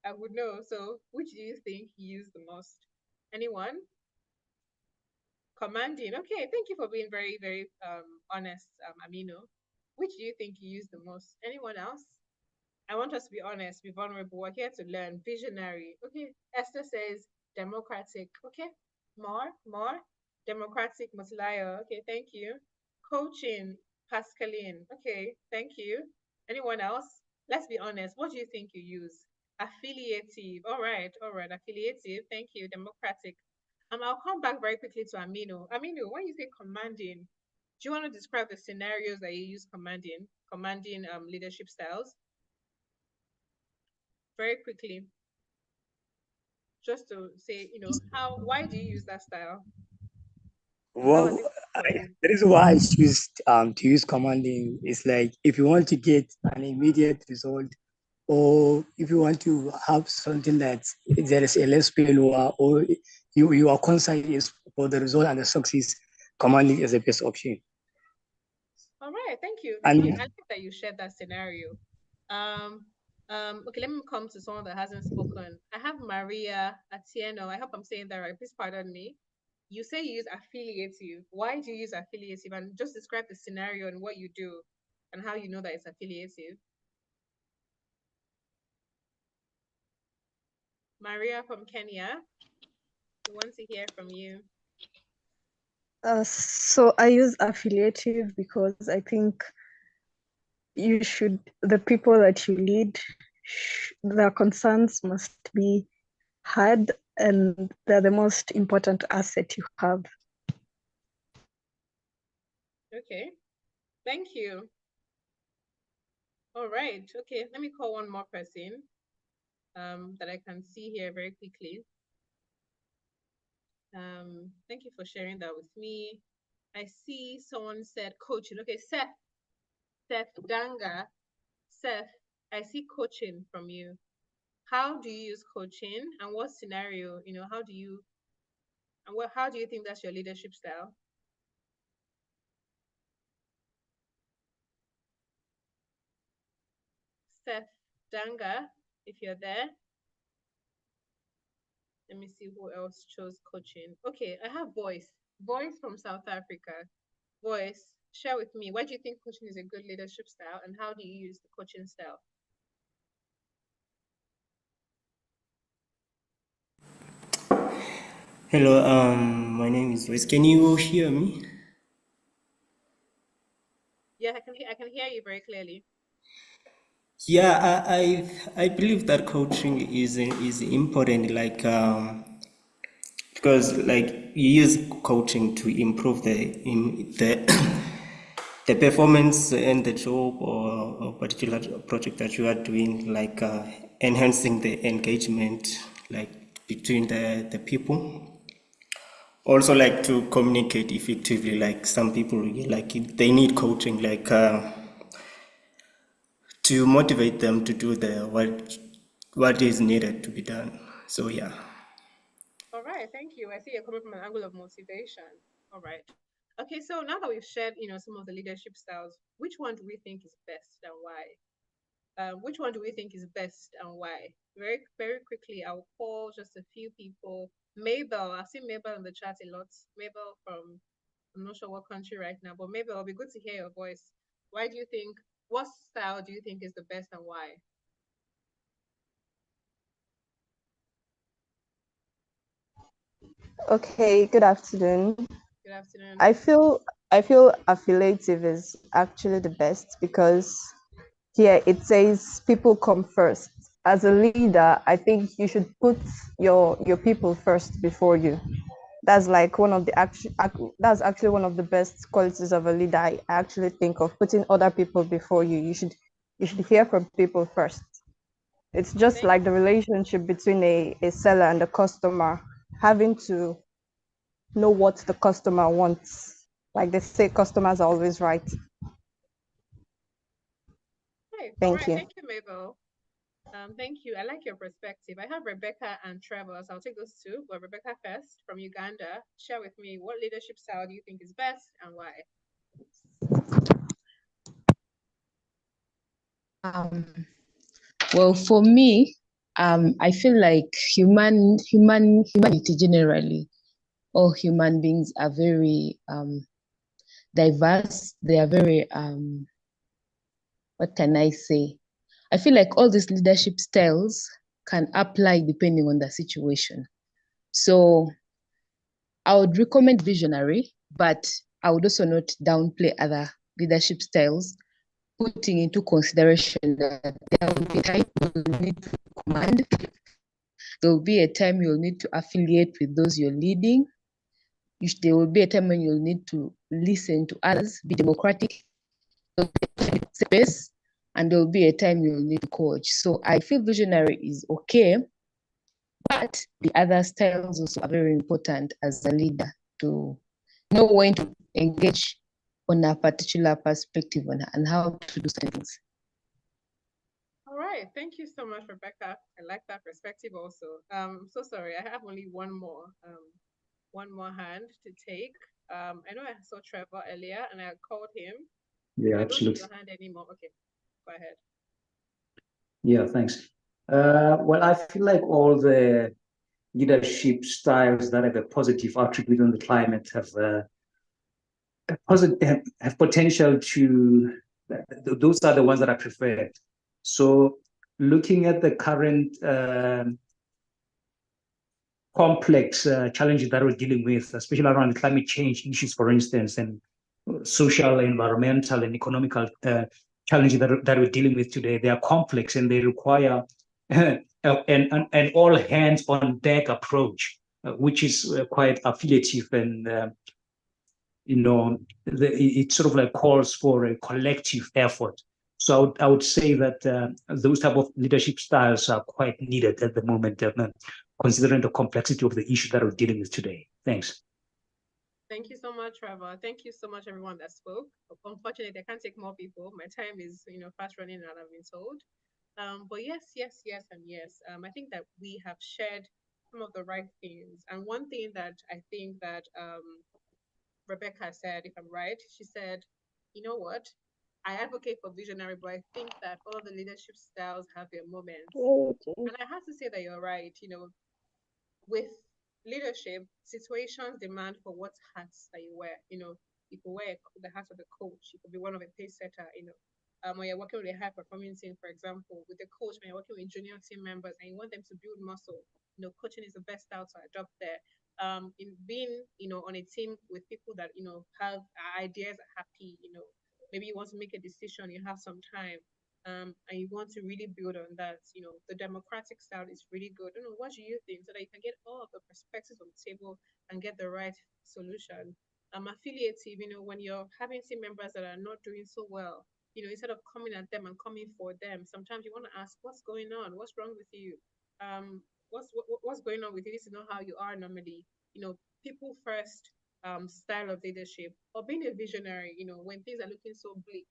I would know. So, which do you think you use the most? Anyone? Commanding. Okay, thank you for being very, very honest, Amino. Which do you think you use the most? Anyone else? I want us to be honest, be vulnerable. We're here to learn. Visionary. Okay. Esther says democratic. Okay. More. Democratic, Mutilayo. Okay, thank you. Coaching, Pascaline. Okay, thank you. Anyone else? Let's be honest. What do you think you use? Affiliative. All right. Affiliative. Thank you. Democratic. I'll come back very quickly to Amino. Amino, when you say commanding, do you want to describe the scenarios that you use commanding leadership styles? Very quickly, just to say, why do you use that style? How has Well, it worked for you? the reason why I choose to use commanding is like if you want to get an immediate result, or if you want to have something that there is a less failure, or you are concerned is for the result and the success, commanding is the best option. All right, thank you. And I like that you shared that scenario. Um, okay, let me come to someone that hasn't spoken. I have Maria Atieno. I hope I'm saying that right. Please pardon me. You say you use affiliative. Why do you use affiliative? And just describe the scenario and what you do and how you know that it's affiliative. Maria from Kenya, we want to hear from you. So I use affiliative because I think the people that you lead, their concerns must be heard, and they're the most important asset you have. Okay, thank you. All right, okay, let me call one more person that I can see here very quickly. Thank you for sharing that with me. I see someone said coaching. Okay, Seth Danga. Seth, I see coaching from you. How do you use coaching, and what scenario, how do you think that's your leadership style? Seth Danga, if you're there. Let me see who else chose coaching. Okay, I have Voice from South Africa. Voice, share with me, why do you think coaching is a good leadership style, and how do you use the coaching style? Hello, my name is Voice. Can you hear me? Yeah, I can hear you very clearly. Yeah, I believe that coaching is important, like because like you use coaching to improve the the performance and the job or particular project that you are doing, like enhancing the engagement like between the people. Also, like to communicate effectively, like some people like they need coaching, like to motivate them to do the what is needed to be done. So yeah. All right, thank you. I see you're coming from an angle of motivation. All right. Okay, so now that we've shared, some of the leadership styles, which one do we think is best and why? Which one do we think is best and why? Very, very quickly, I'll call just a few people. Mabel, I've seen Mabel in the chat a lot. Mabel from, I'm not sure what country right now, but Mabel, it'll be good to hear your voice. What style do you think is the best and why? Okay, good afternoon. Good afternoon. I feel affiliative is actually the best because here it says people come first. As a leader, I think you should put your people first before you. That's like one of the that's actually one of the best qualities of a leader. I actually think of putting other people before you. You should hear from people first. It's just like the relationship between a seller and a customer, having to know what the customer wants. Like they say, customers are always right. Hey, all Thank right. you. Thank you, Mabel. Thank you. I like your perspective. I have Rebecca and Trevor, so I'll take those two. But Rebecca first from Uganda. Share with me, what leadership style do you think is best and why? Well, for me, I feel like humanity generally, all human beings are very diverse. They are very what can I say? I feel like all these leadership styles can apply depending on the situation. So I would recommend visionary, but I would also not downplay other leadership styles, putting into consideration that there will be time you'll need to command, there will be a time you'll need to affiliate with those you're leading. There will be a time when you'll need to listen to others, be democratic, space, and there will be a time you'll need to coach. So I feel visionary is okay, but the other styles also are very important as a leader to know when to engage on a particular perspective and how to do things. All right, thank you so much, Rebecca. I like that perspective also. So sorry, I have only one more hand to take. I know I saw Trevor earlier and I called him. Yeah, I don't see absolutely. your hand anymore. Okay, go ahead. Yeah, thanks. Well, I feel like all the leadership styles that have a positive attribute on the climate have potential to, those are the ones that I prefer. So looking at the current complex challenges that we're dealing with, especially around climate change issues, for instance, and social, environmental, and economical challenges that we're dealing with today, they are complex and they require an all hands on deck approach, which is quite affiliative and it sort of like calls for a collective effort. So I would say that those type of leadership styles are quite needed at the moment, considering the complexity of the issue that we're dealing with today. Thanks. Thank you so much, Trevor. Thank you so much, everyone that spoke. Unfortunately, I can't take more people. My time is, fast running out, I've been told. But yes, and yes. I think that we have shared some of the right things. And one thing that I think that Rebecca said, if I'm right, she said, you know what? I advocate for visionary, but I think that all the leadership styles have their moments. And I have to say that you're right. With leadership, situations demand for what hats that you wear. You could wear the hat of the coach. You could be one of a pace setter. When you're working with a high performing team, for example, with the coach, when you're working with junior team members and you want them to build muscle, coaching is the best style to adopt there. In being, on a team with people that, have ideas are happy, maybe you want to make a decision, you have some time, and you want to really build on that, the democratic style is really good. What do you think? So that you can get all of the perspectives on the table and get the right solution. Affiliative, when you're having team members that are not doing so well, instead of coming at them and coming for them, sometimes you want to ask, what's going on? What's wrong with you? What's going on with you? This is not how you are normally. People first style of leadership, or being a visionary, when things are looking so bleak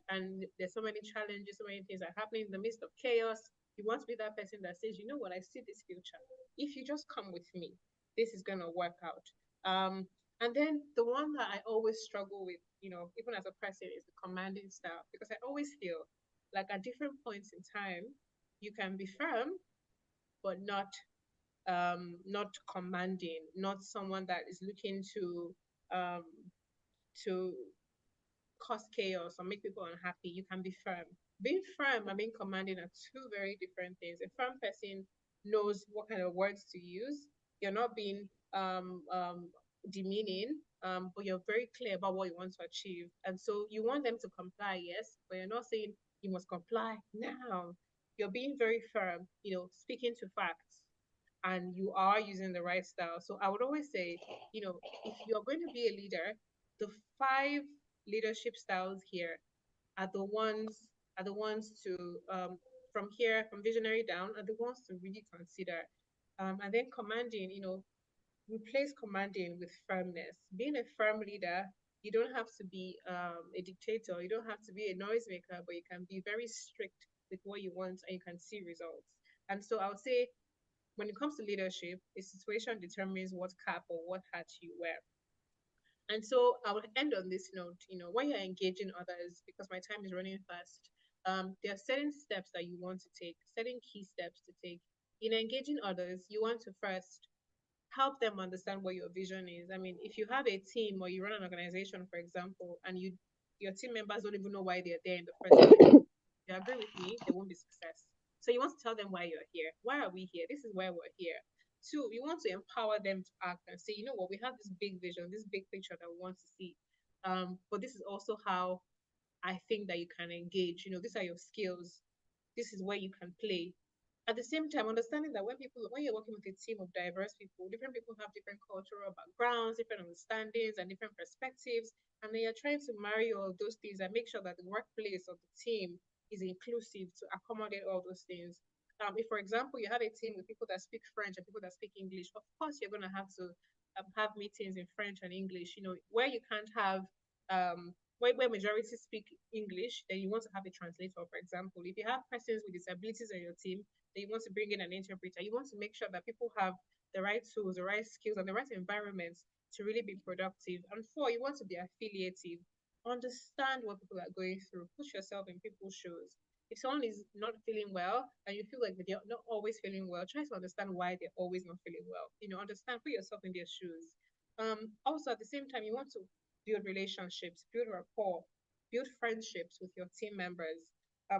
and there's so many challenges, so many things are happening in the midst of chaos. You want to be that person that says, you know what, I see this future. If you just come with me, this is going to work out. And then the one that I always struggle with, even as a person, is the commanding style, because I always feel like at different points in time, you can be firm, but not commanding, not someone that is looking um, to cause chaos or make people unhappy. You can be firm. Being firm and being commanding are two very different things. A firm person knows what kind of words to use. You're not being demeaning, but you're very clear about what you want to achieve. And so you want them to comply, yes, but you're not saying you must comply now. You're being very firm, speaking to facts, and you are using the right style. So I would always say, if you're going to be a leader, the 5 leadership styles here are the ones to from visionary down, are the ones to really consider. And then commanding, replace commanding with firmness. Being a firm leader, you don't have to be a dictator, you don't have to be a noisemaker, but you can be very strict with what you want and you can see results. And so I would say when it comes to leadership, a situation determines what cap or what hat you wear. And so I will end on this note, when you're engaging others, because my time is running fast, there are certain steps that you want to take, certain key steps to take. In engaging others, you want to first help them understand what your vision is. I mean, if you have a team or you run an organization, for example, and your team members don't even know why they're there in the first place, you agree with me, there won't be success. So you want to tell them why you're here. Why are we here? This is why we're here. Two, you want to empower them to act and say, you know what, we have this big vision, this big picture that we want to see. But this is also how I think that you can engage. These are your skills. This is where you can play. At the same time, understanding that when you're working with a team of diverse people, different people have different cultural backgrounds, different understandings, and different perspectives, and then you're trying to marry all of those things and make sure that the workplace of the team is inclusive to accommodate all those things. If, for example, you have a team with people that speak French and people that speak English, of course you're going to have to have meetings in French and English. Where you can't have where majority speak English, then you want to have a translator, for example. If you have persons with disabilities on your team, then you want to bring in an interpreter. You want to make sure that people have the right tools, the right skills, and the right environments to really be productive. And four, you want to be affiliative. Understand what people are going through. Put yourself in people's shoes. If someone is not feeling well and you feel like they're not always feeling well, try to understand why they're always not feeling well. Understand, put yourself in their shoes. Also, at the same time, you want to build relationships, build rapport, build friendships with your team members.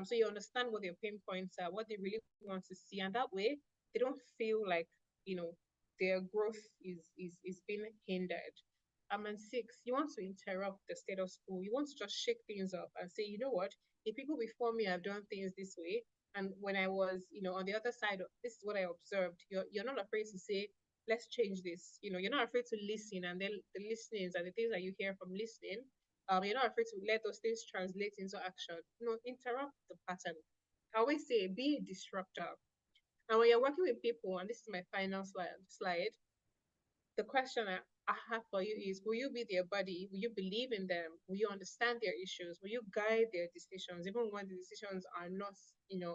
So you understand what their pain points are, what they really want to see, and that way they don't feel like their growth is being hindered. And six, you want to interrupt the status quo. You want to just shake things up and say, you know what? The people before me have done things this way, and when I was, on the other side, this is what I observed. You're not afraid to say, let's change this. You're not afraid to listen, and then the listenings and the things that you hear from listening, you're not afraid to let those things translate into action. Interrupt the pattern. I always say, be a disruptor. And when you're working with people, and this is my final slide, the question I have for you is, will you be their buddy? Will you believe in them? Will you understand their issues? Will you guide their decisions, even when the decisions are not, 100%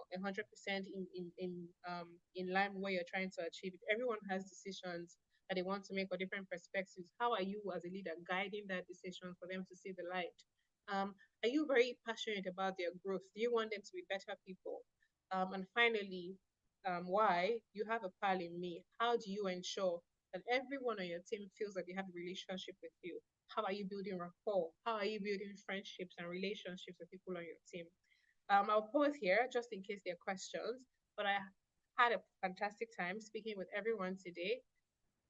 in line with what you're trying to achieve? Everyone has decisions that they want to make or different perspectives. How are you as a leader guiding that decision for them to see the light? Are you very passionate about their growth? Do you want them to be better people? And finally, why you have a pal in me? How do you ensure that everyone on your team feels that they have a relationship with you? How are you building rapport? How are you building friendships and relationships with people on your team? I'll pause here just in case there are questions, but I had a fantastic time speaking with everyone today.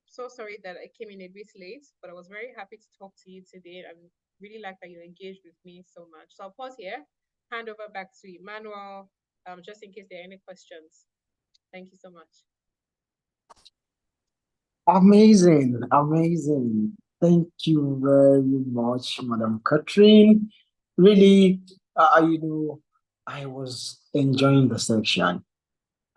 So sorry that I came in a bit late, but I was very happy to talk to you today and really like that you engaged with me so much. So I'll pause here, hand over back to Emmanuel, just in case there are any questions. Thank you so much. Amazing, amazing. Thank you very much, Madam Catherine. Really, I was enjoying the section.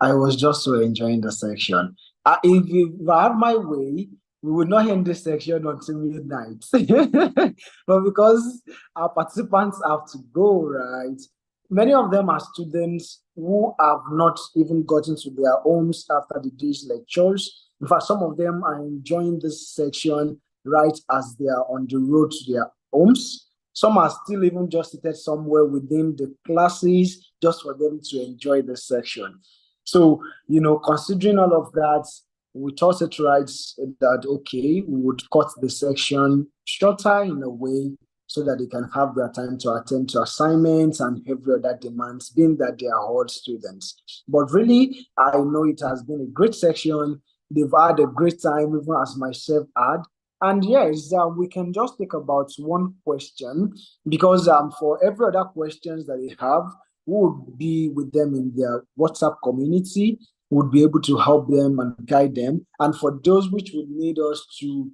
I was just so enjoying the section. If I had my way, we would not end this section until midnight. But because our participants have to go, right? Many of them are students who have not even gotten to their homes after the day's lectures. In fact, some of them are enjoying this section right as they are on the road to their homes. Some are still even just seated somewhere within the classes just for them to enjoy the section. So, considering all of that, we thought it right that, okay, we would cut the section shorter in a way so that they can have their time to attend to assignments and every other demands, being that they are all students. But really, I know it has been a great section. They've had a great time, even as myself had. And yes, we can just take about one question because for every other questions that they have, we would be with them in their WhatsApp community, would be able to help them and guide them. And for those which would need us to,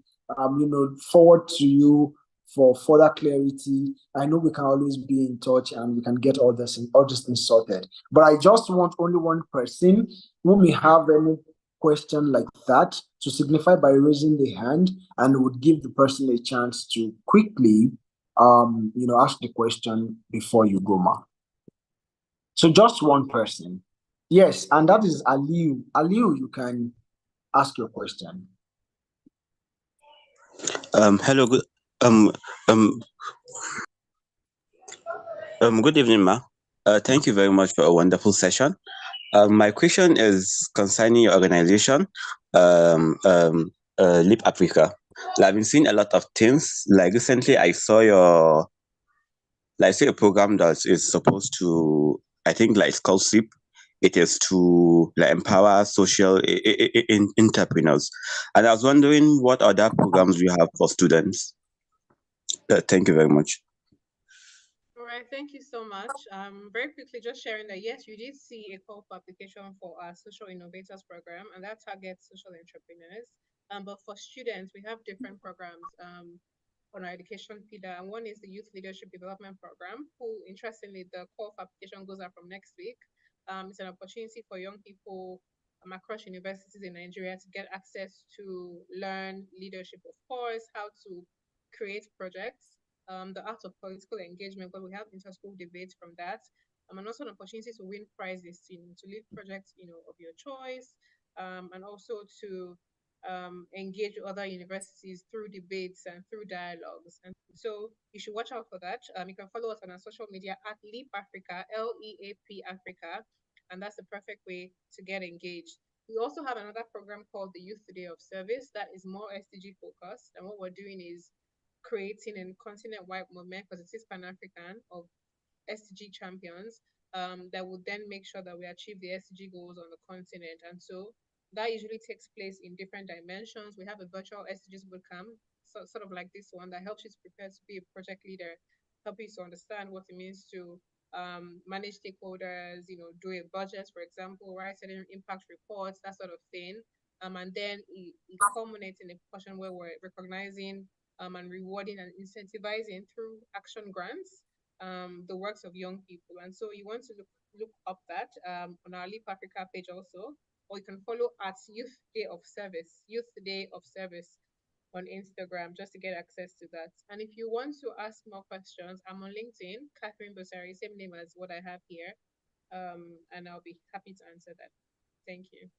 forward to you for further clarity, I know we can always be in touch and we can get all these things sorted. But I just want only one person who may have any question like that to signify by raising the hand, and would give the person a chance to quickly, ask the question before you go, ma. So just one person. Yes, and that is Aliu. Aliu, you can ask your question. Hello, Um, um, Good evening, Ma. Thank you very much for a wonderful session. My question is concerning your organization, Leap Africa. I've been seeing a lot of things. Like recently, I saw a program that is supposed to, I think, like it's called SIP. It is to empower social entrepreneurs. And I was wondering what other programs we have for students. Thank you very much. All right, thank you so much. Very quickly, just sharing that yes, you did see a call for application for our Social Innovators Program, and that targets social entrepreneurs. But for students, we have different programs on our education pillar, and one is the Youth Leadership Development Program. Who, interestingly, the call for application goes out from next week. It's an opportunity for young people across universities in Nigeria to get access to learn leadership, of course, how to create projects, the art of political engagement, but we have inter-school debates from that, and also an opportunity to win prizes, to lead projects, of your choice, and also to engage other universities through debates and through dialogues. And so you should watch out for that. You can follow us on our social media at Leap Africa, LEAP Africa, and that's the perfect way to get engaged. We also have another program called the Youth Day of Service that is more SDG focused. And what we're doing is creating a continent-wide movement, because it is Pan-African, of SDG champions that would then make sure that we achieve the SDG goals on the continent. And so that usually takes place in different dimensions. We have a virtual SDGs bootcamp, sort of like this one, that helps you to prepare to be a project leader, help you to understand what it means to manage stakeholders, do a budget, for example, write certain impact reports, that sort of thing. And then it culminates in a portion where we're recognizing and rewarding and incentivizing through action grants the works of young people. And so you want to look up that on our Leap Africa page also, or you can follow at Youth Day of Service on Instagram, just to get access to that. And if you want to ask more questions, I'm on LinkedIn, Catherine Bosari, same name as what I have here, and I'll be happy to answer that. Thank you.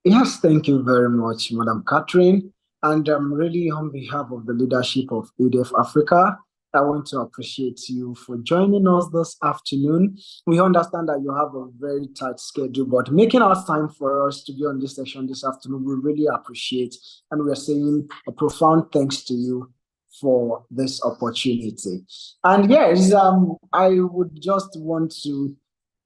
Yes, thank you very much, Madam Catherine. And really, on behalf of the leadership of ADF Africa, I want to appreciate you for joining us this afternoon. We understand that you have a very tight schedule, but making out time for us to be on this session this afternoon, we really appreciate. And we're saying a profound thanks to you for this opportunity. And yes, I would just want to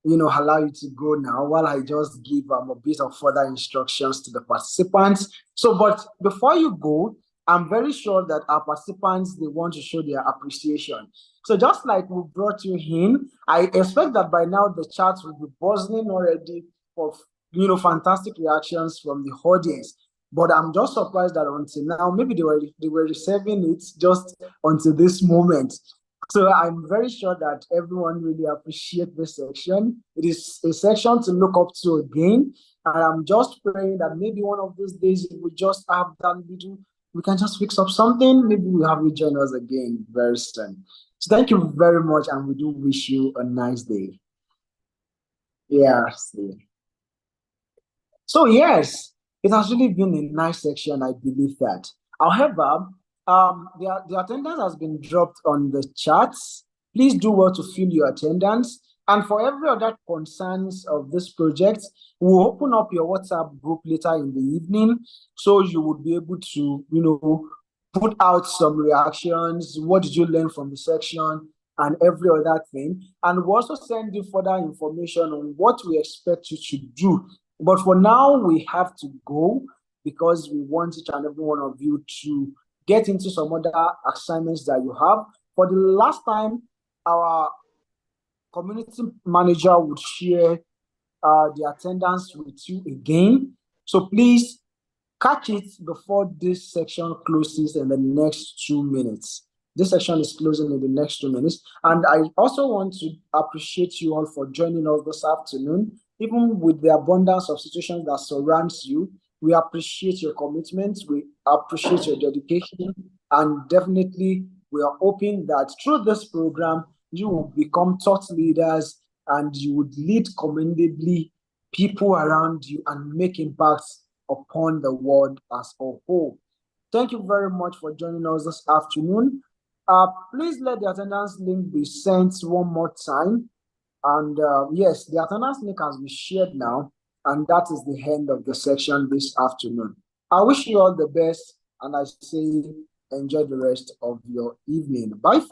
allow you to go now while I just give a bit of further instructions to the participants. So, but before you go, I'm very sure that our participants, they want to show their appreciation. So just like we brought you in, I expect that by now the chat will be buzzing already of, fantastic reactions from the audience. But I'm just surprised that until now, maybe they were receiving it just until this moment. So I'm very sure that everyone really appreciates this section. It is a section to look up to again. And I'm just praying that maybe one of these days we just have that little, we can just fix up something. Maybe we'll have you join us again very soon. So thank you very much, and we do wish you a nice day. Yeah. So yes, it has really been a nice section, I believe that. However, the attendance has been dropped on the charts. Please do well to fill your attendance. And for every other concerns of this project, we'll open up your WhatsApp group later in the evening, so you would be able to, put out some reactions. What did you learn from the section? And every other thing. And we'll also send you further information on what we expect you to do. But for now, we have to go because we want each and every one of you to get into some other assignments that you have. For the last time, our community manager would share the attendance with you again. So please catch it before this section closes in the next 2 minutes. This section is closing in the next 2 minutes. And I also want to appreciate you all for joining us this afternoon. Even with the abundance of situations that surrounds you, we appreciate your commitment, we appreciate your dedication, and definitely we are hoping that through this program, you will become thought leaders and you would lead commendably people around you and make impacts upon the world as a whole. Thank you very much for joining us this afternoon. Please let the attendance link be sent one more time. And yes, the attendance link has been shared now. And that is the end of the section this afternoon. I wish you all the best, and I say enjoy the rest of your evening. Bye for